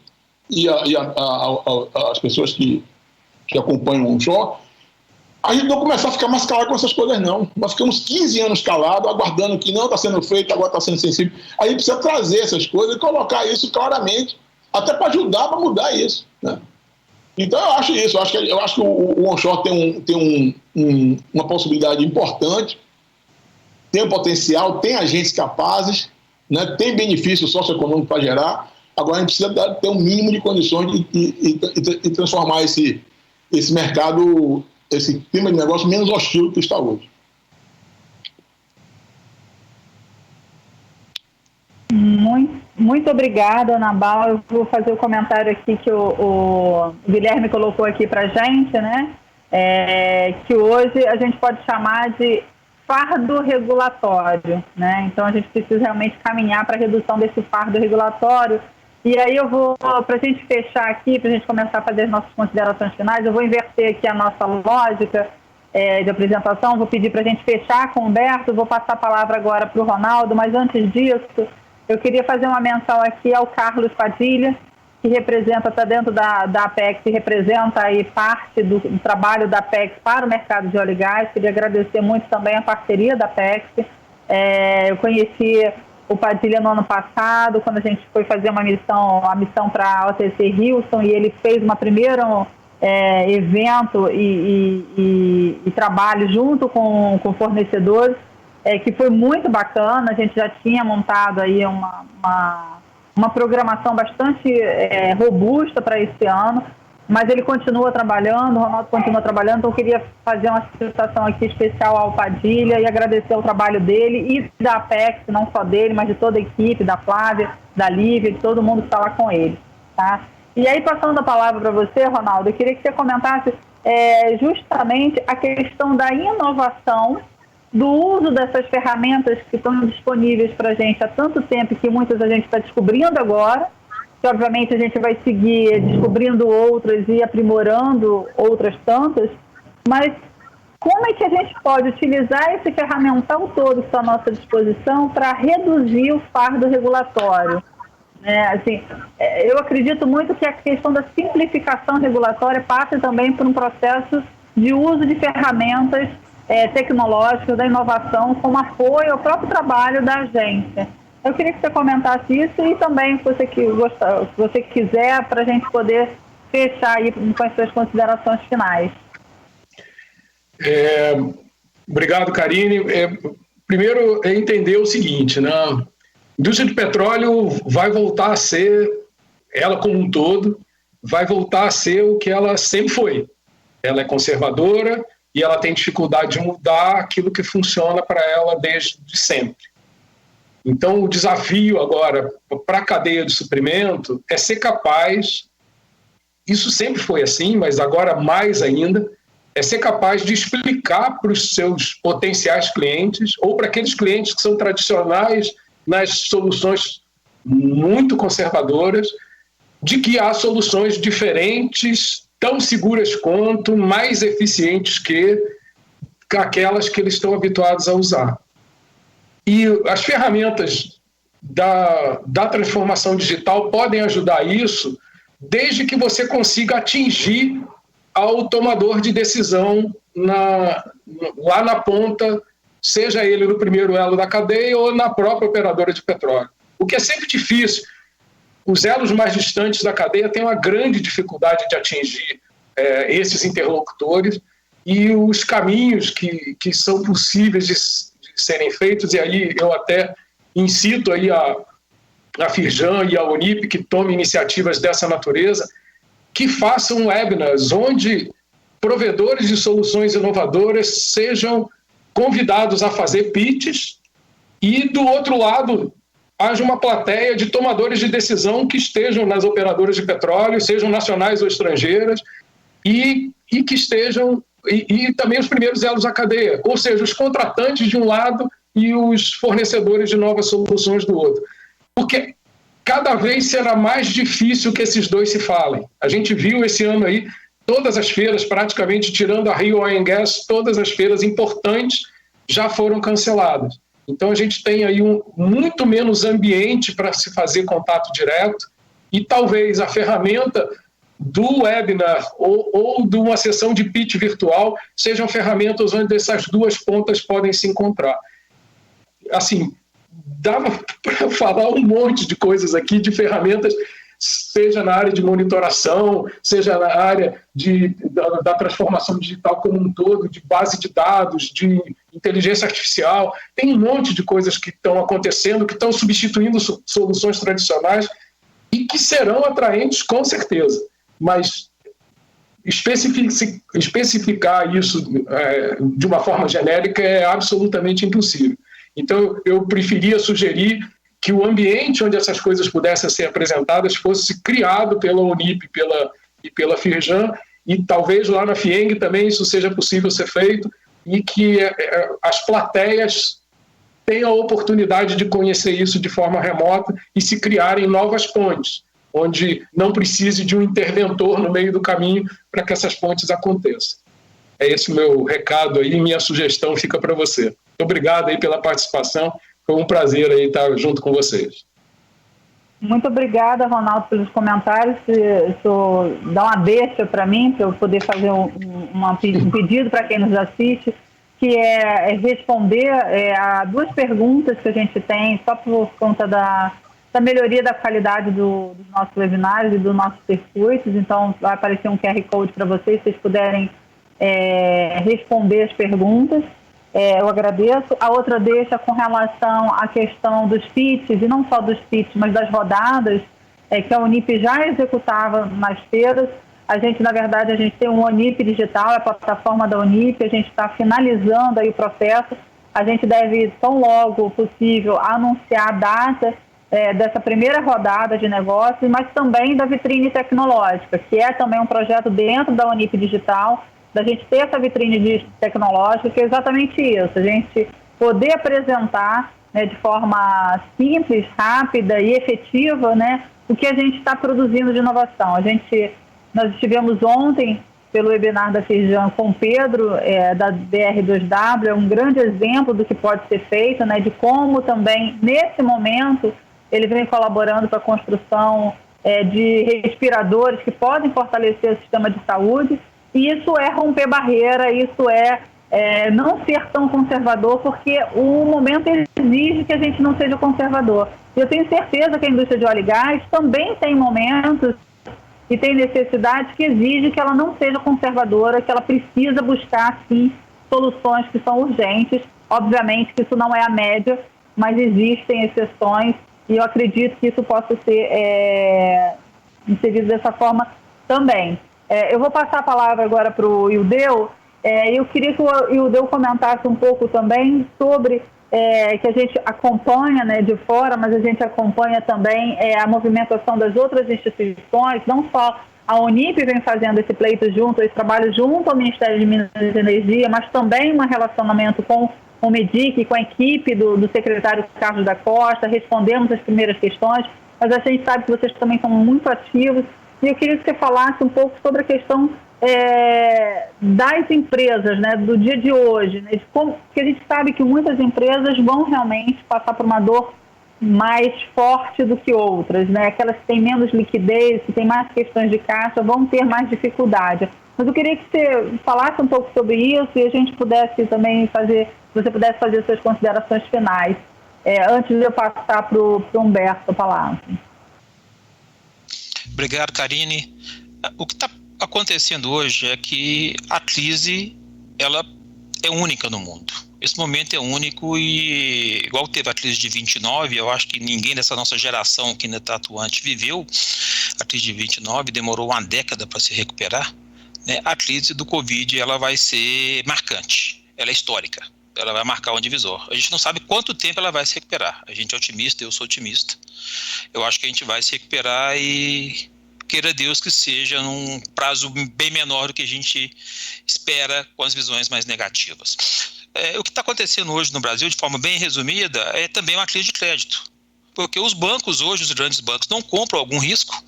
e as pessoas que acompanham o onshore, a gente não começar a ficar mais calado com essas coisas, não. Nós ficamos 15 anos calados, aguardando que não está sendo feito, agora está sendo sensível. A gente precisa trazer essas coisas e colocar isso claramente, até para ajudar a mudar isso. Né? Então, eu acho isso. Eu acho que o onshore tem uma possibilidade importante, tem um potencial, tem agentes capazes, né? Tem benefício socioeconômico para gerar. Agora, a gente precisa ter um mínimo de condições de transformar esse mercado, esse clima de negócio menos hostil do que está hoje. Muito obrigada, Ana Bal. Eu vou fazer o comentário aqui que o Guilherme colocou aqui para a gente, né? Que hoje a gente pode chamar de fardo regulatório, né? Então a gente precisa realmente caminhar para a redução desse fardo regulatório. E aí eu vou, para a gente fechar aqui, para a gente começar a fazer as nossas considerações finais, eu vou inverter aqui a nossa lógica de apresentação, vou pedir para a gente fechar com o Humberto, vou passar a palavra agora para o Ronaldo, mas antes disso, eu queria fazer uma menção aqui ao Carlos Padilha, que representa, está dentro da Apex, e representa aí parte do trabalho da Apex para o mercado de óleo e gás. Queria agradecer muito também a parceria da Apex. Eu conheci o Padilha no ano passado, quando a gente foi fazer a missão para a OTC Houston, e ele fez uma primeira evento e trabalho junto com fornecedores, que foi muito bacana. A gente já tinha montado aí uma programação bastante robusta para esse ano, mas ele continua trabalhando, o Ronaldo continua trabalhando, então eu queria fazer uma citação aqui especial ao Padilha e agradecer o trabalho dele e da Apex, não só dele, mas de toda a equipe, da Flávia, da Lívia, de todo mundo que está lá com ele, tá? E aí, passando a palavra para você, Ronaldo, eu queria que você comentasse justamente a questão da inovação, do uso dessas ferramentas que estão disponíveis para a gente há tanto tempo, que muitas a gente está descobrindo agora, que obviamente a gente vai seguir descobrindo outras e aprimorando outras tantas, mas como é que a gente pode utilizar esse ferramental todo que está à nossa disposição para reduzir o fardo regulatório? Eu acredito muito que a questão da simplificação regulatória passa também por um processo de uso de ferramentas tecnológicas, da inovação, como apoio ao próprio trabalho da agência. Eu queria que você comentasse isso e também, se você quiser, para a gente poder fechar aí com as suas considerações finais. Obrigado, Karine. Primeiro, é entender o seguinte, né? A indústria de petróleo vai voltar a ser, ela como um todo, vai voltar a ser o que ela sempre foi. Ela é conservadora, e ela tem dificuldade de mudar aquilo que funciona para ela desde sempre. Então, o desafio agora para a cadeia de suprimento é ser capaz, isso sempre foi assim, mas agora mais ainda, é ser capaz de explicar para os seus potenciais clientes, ou para aqueles clientes que são tradicionais nas soluções muito conservadoras, de que há soluções diferentes, tão seguras quanto, mais eficientes que aquelas que eles estão habituados a usar. E as ferramentas da transformação digital podem ajudar isso, desde que você consiga atingir ao tomador de decisão lá na ponta, seja ele no primeiro elo da cadeia ou na própria operadora de petróleo. O que é sempre difícil. Os elos mais distantes da cadeia têm uma grande dificuldade de atingir esses interlocutores, e os caminhos que são possíveis de serem feitos, e aí eu até incito aí a Firjan e a Unip que tomem iniciativas dessa natureza, que façam webinars onde provedores de soluções inovadoras sejam convidados a fazer pitches, e do outro lado haja uma plateia de tomadores de decisão que estejam nas operadoras de petróleo, sejam nacionais ou estrangeiras, e que estejam, e também os primeiros elos da cadeia, ou seja, os contratantes de um lado e os fornecedores de novas soluções do outro. Porque cada vez será mais difícil que esses dois se falem. A gente viu esse ano aí, todas as feiras, praticamente tirando a Rio Oil and Gas, todas as feiras importantes já foram canceladas. Então a gente tem aí muito menos ambiente para se fazer contato direto, e talvez a ferramenta do webinar ou de uma sessão de pitch virtual sejam ferramentas onde essas duas pontas podem se encontrar. Assim, dava para falar um monte de coisas aqui, de ferramentas, seja na área de monitoração, seja na área da transformação digital como um todo, de base de dados, de inteligência artificial. Tem um monte de coisas que estão acontecendo, que estão substituindo soluções tradicionais e que serão atraentes com certeza. Mas especificar isso de uma forma genérica é absolutamente impossível. Então, eu preferia sugerir que o ambiente onde essas coisas pudessem ser apresentadas fosse criado pela Unip e pela Firjan, e talvez lá na FIENG também isso seja possível ser feito, e que as plateias tenham a oportunidade de conhecer isso de forma remota e se criarem novas pontes, onde não precise de um interventor no meio do caminho para que essas pontes aconteçam. É esse o meu recado aí, minha sugestão fica para você. Muito obrigado aí pela participação, foi um prazer aí estar junto com vocês. Muito obrigada, Ronaldo, pelos comentários. Isso dá uma deixa para mim, para eu poder fazer um pedido para quem nos assiste, que é responder a duas perguntas que a gente tem, só por conta da melhoria da qualidade dos nossos webinários e dos nossos circuitos. Então, vai aparecer um QR Code para vocês, se vocês puderem responder as perguntas. Eu agradeço. A outra deixa com relação à questão dos FITs, e não só dos FITs, mas das rodadas, que a Unip já executava nas feiras. A gente, na verdade, a gente tem um Unip Digital, é a plataforma da Unip, a gente está finalizando aí o processo. A gente deve, tão logo possível, anunciar a data dessa primeira rodada de negócios, mas também da vitrine tecnológica, que é também um projeto dentro da Unip Digital, da gente ter essa vitrine tecnológica, que é exatamente isso, a gente poder apresentar, né, de forma simples, rápida e efetiva, né, o que a gente está produzindo de inovação. Nós estivemos ontem, pelo webinar da Firjan, com o Pedro, da BR2W, é um grande exemplo do que pode ser feito, né, de como também, nesse momento, ele vem colaborando para a construção de respiradores que podem fortalecer o sistema de saúde. E isso é romper barreira, isso não ser tão conservador, porque o momento exige que a gente não seja conservador. Eu tenho certeza que a indústria de óleo e gás também tem momentos e tem necessidades que exigem que ela não seja conservadora, que ela precisa buscar, sim, soluções que são urgentes. Obviamente que isso não é a média, mas existem exceções e eu acredito que isso possa ser inserido dessa forma também. Eu vou passar a palavra agora para o Ildeu. Eu queria que o Ildeu comentasse um pouco também sobre que a gente acompanha, né, de fora, mas a gente acompanha também a movimentação das outras instituições, não só a Unip vem fazendo esse pleito junto, esse trabalho junto ao Ministério de Minas e Energia, mas também um relacionamento com o MEDIC, com a equipe do secretário Carlos da Costa, respondemos as primeiras questões, mas a gente sabe que vocês também são muito ativos. E eu queria que você falasse um pouco sobre a questão das empresas, né, do dia de hoje, né, porque a gente sabe que muitas empresas vão realmente passar por uma dor mais forte do que outras, né? Aquelas que têm menos liquidez, que têm mais questões de caixa, vão ter mais dificuldade. Mas eu queria que você falasse um pouco sobre isso e a gente pudesse também você pudesse fazer suas considerações finais, antes de eu passar para o Humberto a palavra. Obrigado, Karine. O que está acontecendo hoje é que a crise ela é única no mundo. Esse momento é único e, igual teve a crise de 29, eu acho que ninguém dessa nossa geração que ainda está atuante viveu a crise de 29, demorou uma década para se recuperar, né? A crise do Covid ela vai ser marcante, ela é histórica, ela vai marcar um divisor. A gente não sabe quanto tempo ela vai se recuperar, a gente é otimista, eu sou otimista. Eu acho que a gente vai se recuperar e queira Deus que seja num prazo bem menor do que a gente espera com as visões mais negativas. O que está acontecendo hoje no Brasil, de forma bem resumida, é também uma crise de crédito. Porque os bancos hoje, os grandes bancos, não compram algum risco,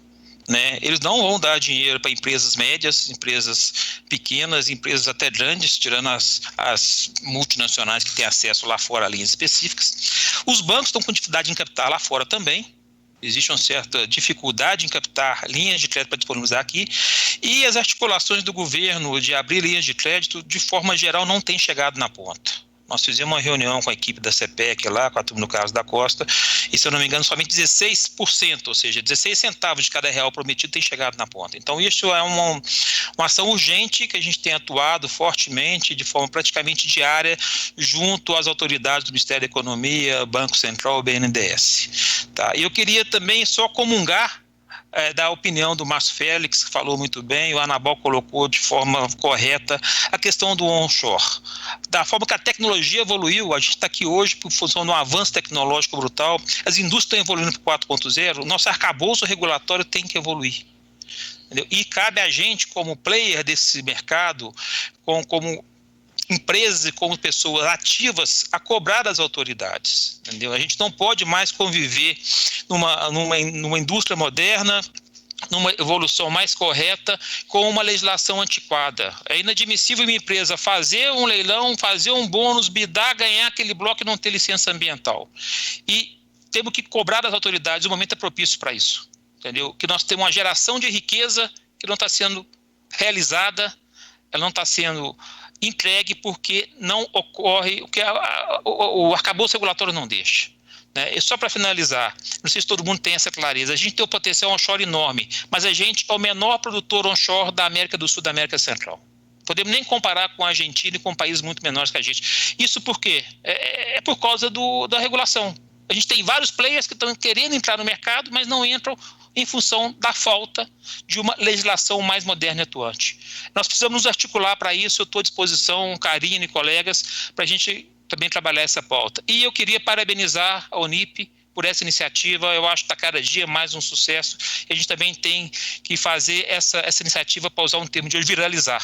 né? Eles não vão dar dinheiro para empresas médias, empresas pequenas, empresas até grandes, tirando as multinacionais que têm acesso lá fora a linhas específicas. Os bancos estão com dificuldade em captar lá fora também. Existe uma certa dificuldade em captar linhas de crédito para disponibilizar aqui, e as articulações do governo de abrir linhas de crédito, de forma geral, não têm chegado na ponta. Nós fizemos uma reunião com a equipe da CPEC lá, com a turma do Carlos da Costa, e se eu não me engano, somente 16%, ou seja, 16 centavos de cada real prometido tem chegado na ponta. Então isso é uma ação urgente que a gente tem atuado fortemente, de forma praticamente diária, junto às autoridades do Ministério da Economia, Banco Central, BNDES. Tá? E eu queria também só comungar da opinião do Márcio Félix, que falou muito bem, o Anabal colocou de forma correta a questão do onshore. Da forma que a tecnologia evoluiu, a gente está aqui hoje por função de um avanço tecnológico brutal, as indústrias estão evoluindo para o 4.0, o nosso arcabouço regulatório tem que evoluir. Entendeu? E cabe a gente, como player desse mercado, como empresas e como pessoas ativas, a cobrar das autoridades, entendeu? A gente não pode mais conviver numa indústria moderna, numa evolução mais correta, com uma legislação antiquada. É inadmissível uma empresa fazer um leilão, fazer um bônus, bidar, ganhar aquele bloco e não ter licença ambiental. E temos que cobrar das autoridades, o momento é propício para isso, entendeu? Que nós temos uma geração de riqueza que não está sendo realizada, ela não está sendo entregue porque não ocorre o que o arcabouço regulatório não deixa. E só para finalizar, não sei se todo mundo tem essa clareza, a gente tem um potencial onshore enorme, mas a gente é o menor produtor onshore da América do Sul, da América Central. Podemos nem comparar com a Argentina e com países muito menores que a gente. Isso por quê? É por causa da regulação. A gente tem vários players que estão querendo entrar no mercado, mas não entram em função da falta de uma legislação mais moderna e atuante. Nós precisamos nos articular para isso, eu estou à disposição, Karine e colegas, para a gente também trabalhar essa pauta. E eu queria parabenizar a Unip por essa iniciativa, eu acho que está cada dia mais um sucesso, e a gente também tem que fazer essa iniciativa, para usar um termo de hoje, viralizar,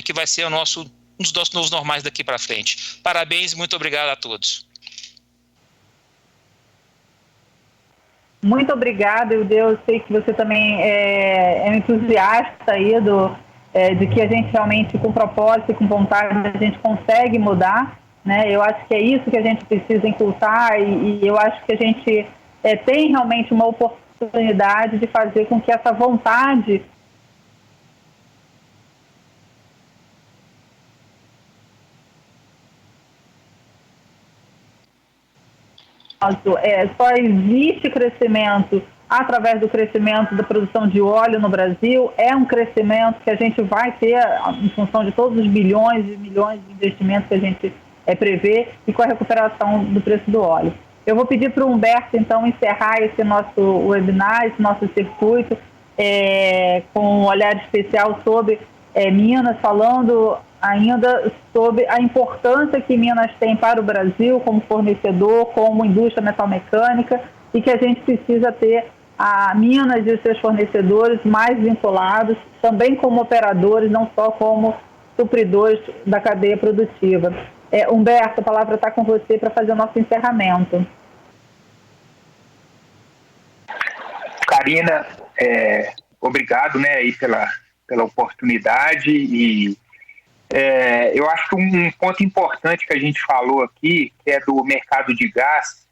que vai ser um dos nossos novos normais daqui para frente. Parabéns e muito obrigado a todos. Muito obrigada, eu sei que você também é um entusiasta aí de que a gente realmente, com propósito e com vontade, a gente consegue mudar, Eu acho que é isso que a gente precisa inculcar e eu acho que a gente tem realmente uma oportunidade de fazer com que essa vontade só existe crescimento através do crescimento da produção de óleo no Brasil, é um crescimento que a gente vai ter em função de todos os bilhões e milhões de investimentos que a gente prevê e com a recuperação do preço do óleo. Eu vou pedir para o Humberto, então, encerrar esse nosso webinar, esse nosso circuito, com um olhar especial sobre Minas, falando ainda sobre a importância que Minas tem para o Brasil como fornecedor, como indústria metalmecânica, e que a gente precisa ter a Minas e os seus fornecedores mais vinculados, também como operadores, não só como supridores da cadeia produtiva. Humberto, a palavra está com você para fazer o nosso encerramento. Karina, obrigado aí pela oportunidade e eu acho que um ponto importante que a gente falou aqui, que é do mercado de gás,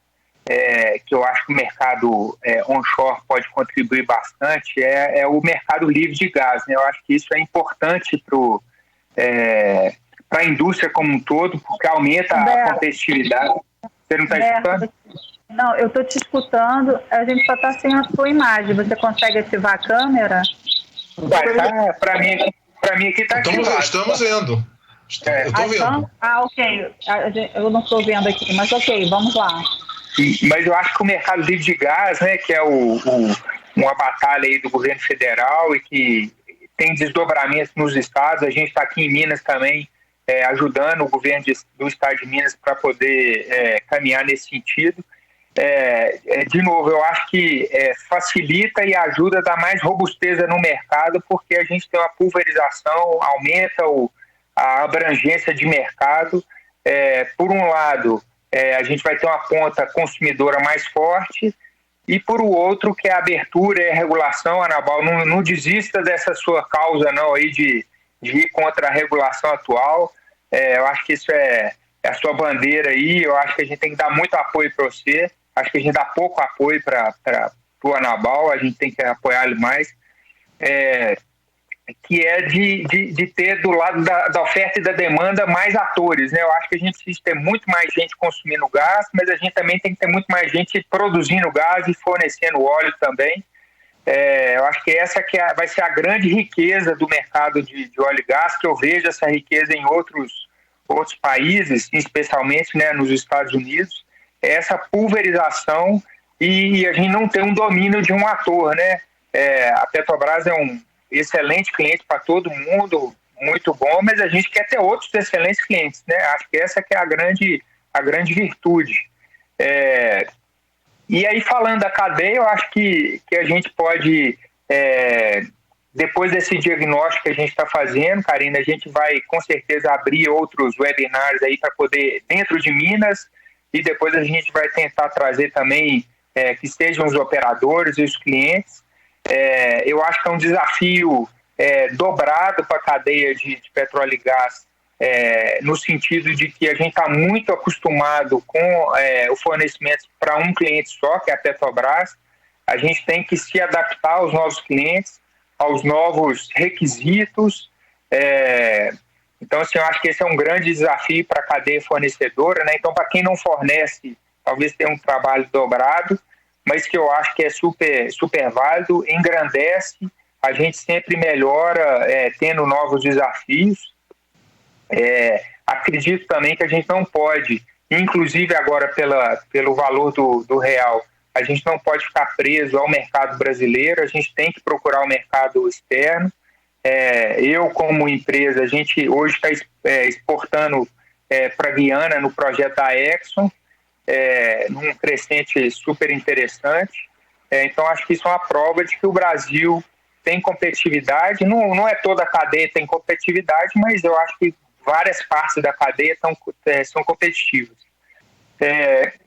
que eu acho que o mercado onshore pode contribuir bastante, é o mercado livre de gás. Eu acho que isso é importante para a indústria como um todo, porque aumenta a competitividade. Você não está escutando? Não, eu estou te escutando, a gente só está sem a sua imagem. Você consegue ativar a câmera? Para mim aqui está ativado. Estamos vendo. Eu estou vendo. Ok. Eu não estou vendo aqui, mas ok, vamos lá. Mas eu acho que o mercado livre de gás, que é uma batalha aí do governo federal e que tem desdobramentos nos estados, a gente está aqui em Minas também ajudando o governo do estado de Minas para poder caminhar nesse sentido. De novo, eu acho que facilita e ajuda a dar mais robusteza no mercado, porque a gente tem uma pulverização, aumenta a abrangência de mercado. Por um lado, a gente vai ter uma ponta consumidora mais forte, e por outro, que é a abertura e a regulação. Anabal, não desista dessa sua causa não aí de ir contra a regulação atual. Eu acho que isso é a sua bandeira aí. Eu acho que a gente tem que dar muito apoio para você. Acho que a gente dá pouco apoio para o Anabal, a gente tem que apoiar ele mais, que é de ter do lado da oferta e da demanda mais atores. Eu acho que a gente precisa ter muito mais gente consumindo gás, mas a gente também tem que ter muito mais gente produzindo gás e fornecendo óleo também. Eu acho que essa vai ser a grande riqueza do mercado de óleo e gás, que eu vejo essa riqueza em outros países, especialmente nos Estados Unidos, essa pulverização e a gente não tem um domínio de um ator. A Petrobras é um excelente cliente para todo mundo, muito bom, mas a gente quer ter outros excelentes clientes. Acho que essa que é a grande virtude. E aí, falando da cadeia, eu acho que a gente pode, depois desse diagnóstico que a gente está fazendo, Karina, a gente vai com certeza abrir outros webinars aí para poder, dentro de Minas, e depois a gente vai tentar trazer também que sejam os operadores e os clientes. Eu acho que é um desafio dobrado para a cadeia de petróleo e gás no sentido de que a gente está muito acostumado com o fornecimento para um cliente só, que é a Petrobras. A gente tem que se adaptar aos novos clientes, aos novos requisitos. Então, assim, eu acho que esse é um grande desafio para a cadeia fornecedora, né? Então, para quem não fornece, talvez tenha um trabalho dobrado, mas que eu acho que é super, super válido, engrandece, a gente sempre melhora tendo novos desafios. Acredito também que a gente não pode, inclusive agora pelo valor do real, a gente não pode ficar preso ao mercado brasileiro, a gente tem que procurar o mercado externo. Eu, como empresa, a gente hoje está exportando para Guiana no projeto da Exxon, num crescente super interessante. Então, acho que isso é uma prova de que o Brasil tem competitividade. Não é toda a cadeia tem competitividade, mas eu acho que várias partes da cadeia são competitivas.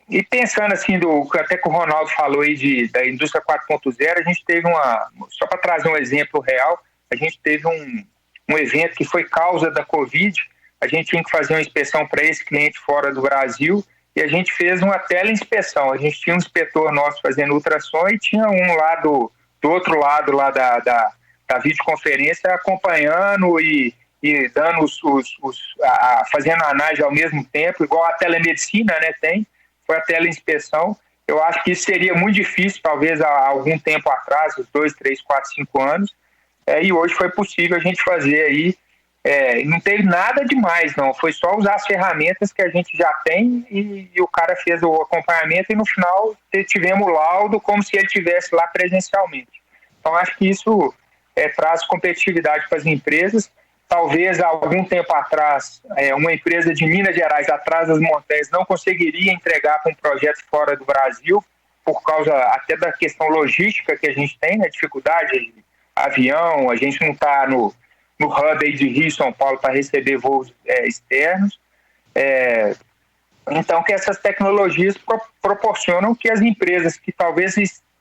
E pensando assim, até que o Ronaldo falou aí da indústria 4.0, a gente teve só para trazer um exemplo real, a gente teve um evento que foi causa da Covid, a gente tinha que fazer uma inspeção para esse cliente fora do Brasil, e a gente fez uma teleinspeção. A gente tinha um inspetor nosso fazendo ultrassom e tinha um lá do outro lado lá da videoconferência acompanhando e dando fazendo a análise ao mesmo tempo, igual a telemedicina, né, foi a teleinspeção. Eu acho que isso seria muito difícil, talvez há algum tempo atrás, uns 2, 3, 4, 5 anos, e hoje foi possível a gente fazer aí. Não teve nada demais, não. Foi só usar as ferramentas que a gente já tem e o cara fez o acompanhamento e no final tivemos o laudo como se ele estivesse lá presencialmente. Então, acho que isso traz competitividade para as empresas. Talvez há algum tempo atrás, uma empresa de Minas Gerais, atrás das montanhas, não conseguiria entregar para um projeto fora do Brasil, por causa até da questão logística que a gente tem, né? Dificuldade de avião, a gente não está no hub aí de Rio e São Paulo para receber voos externos. Então, que essas tecnologias proporcionam que as empresas que talvez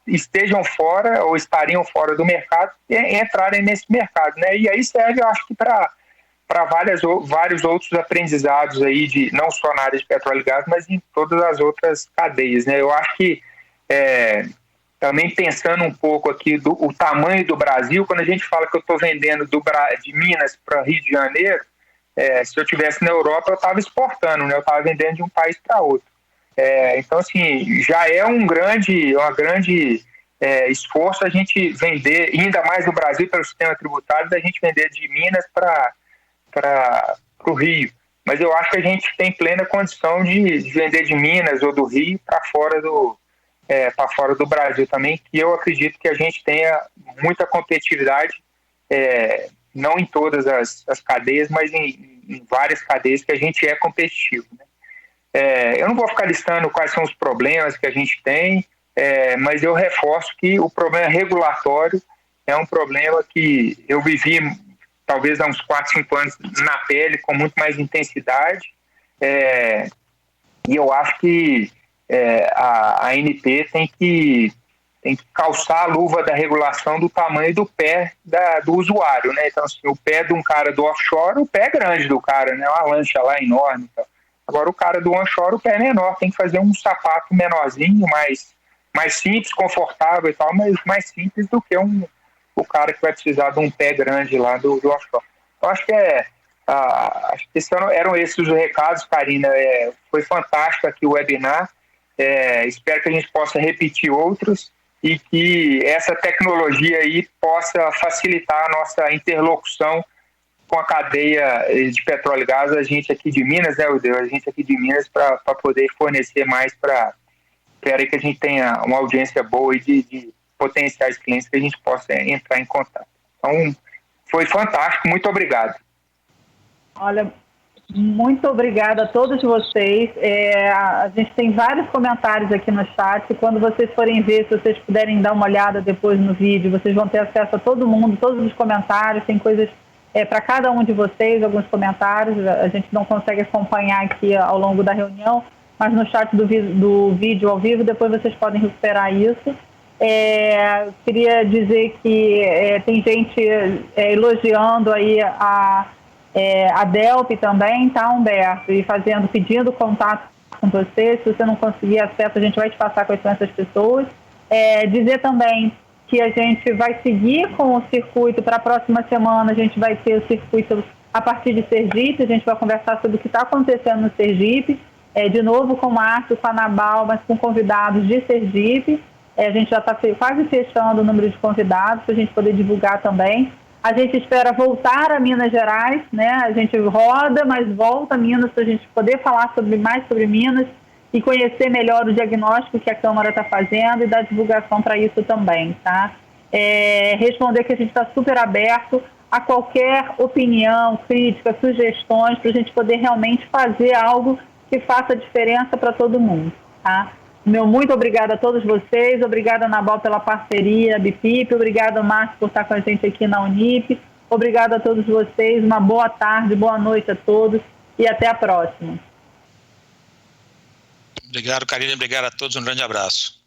estejam fora ou estariam fora do mercado entrarem nesse mercado, né? E aí serve, eu acho que para vários outros aprendizados aí, não só na área de petróleo e gás, mas em todas as outras cadeias, né? Eu acho que também pensando um pouco aqui o tamanho do Brasil, quando a gente fala que eu estou vendendo de Minas para Rio de Janeiro, se eu estivesse na Europa, eu estava exportando, né? Eu estava vendendo de um país para outro. Então, assim, já é uma grande esforço a gente vender, ainda mais no Brasil, pelo sistema tributário, da gente vender de Minas para o Rio. Mas eu acho que a gente tem plena condição de vender de Minas ou do Rio para fora do Brasil também, que eu acredito que a gente tenha muita competitividade, não em todas as cadeias, mas em várias cadeias que a gente é competitivo, né? Eu não vou ficar listando quais são os problemas que a gente tem, mas eu reforço que o problema regulatório é um problema que eu vivi talvez há uns 4, 5 anos na pele com muito mais intensidade, e eu acho que a ANP tem que calçar a luva da regulação do tamanho do pé do usuário, né? Então, assim, o pé de um cara do offshore, o pé é grande do cara, né? Uma lancha lá enorme, então. Agora, o cara do onshore, o pé é menor, tem que fazer um sapato menorzinho, mais simples, confortável e tal, mas mais simples do que o cara que vai precisar de um pé grande lá do offshore. Eu acho que acho que eram esses os recados, Karina. Foi fantástico aqui o webinar. Espero que a gente possa repetir outros e que essa tecnologia aí possa facilitar a nossa interlocução com a cadeia de petróleo e gás, a gente aqui de Minas, né, Udeu? A gente aqui de Minas para poder fornecer mais para que a gente tenha uma audiência boa e de potenciais clientes que a gente possa entrar em contato. Então, foi fantástico. Muito obrigado. Olha, muito obrigada a todos vocês. A gente tem vários comentários aqui no chat. Quando vocês forem ver, se vocês puderem dar uma olhada depois no vídeo, vocês vão ter acesso a todo mundo, todos os comentários. Tem coisas para cada um de vocês, alguns comentários. A gente não consegue acompanhar aqui ao longo da reunião, mas no chat do vídeo ao vivo, depois vocês podem recuperar isso. Queria dizer que tem gente elogiando aí A Delp também, tá, Humberto? E pedindo contato com você. Se você não conseguir acesso, a gente vai te passar com essas pessoas. Dizer também que a gente vai seguir com o circuito. Para a próxima semana, a gente vai ter o circuito a partir de Sergipe. A gente vai conversar sobre o que está acontecendo no Sergipe. De novo com o Márcio, com a Anabal, mas com convidados de Sergipe. A gente já está quase fechando o número de convidados para a gente poder divulgar também. A gente espera voltar a Minas Gerais, né? A gente roda, mas volta a Minas para a gente poder falar mais sobre Minas e conhecer melhor o diagnóstico que a Câmara está fazendo e dar divulgação para isso também, tá? Responder que a gente está super aberto a qualquer opinião, crítica, sugestões, para a gente poder realmente fazer algo que faça diferença para todo mundo, tá? Meu muito obrigada a todos vocês, obrigada, Anabal, pela parceria, BIPIP, obrigada, Márcio, por estar com a gente aqui na Unip, obrigada a todos vocês, uma boa tarde, boa noite a todos e até a próxima. Obrigado, Karine, obrigado a todos, um grande abraço.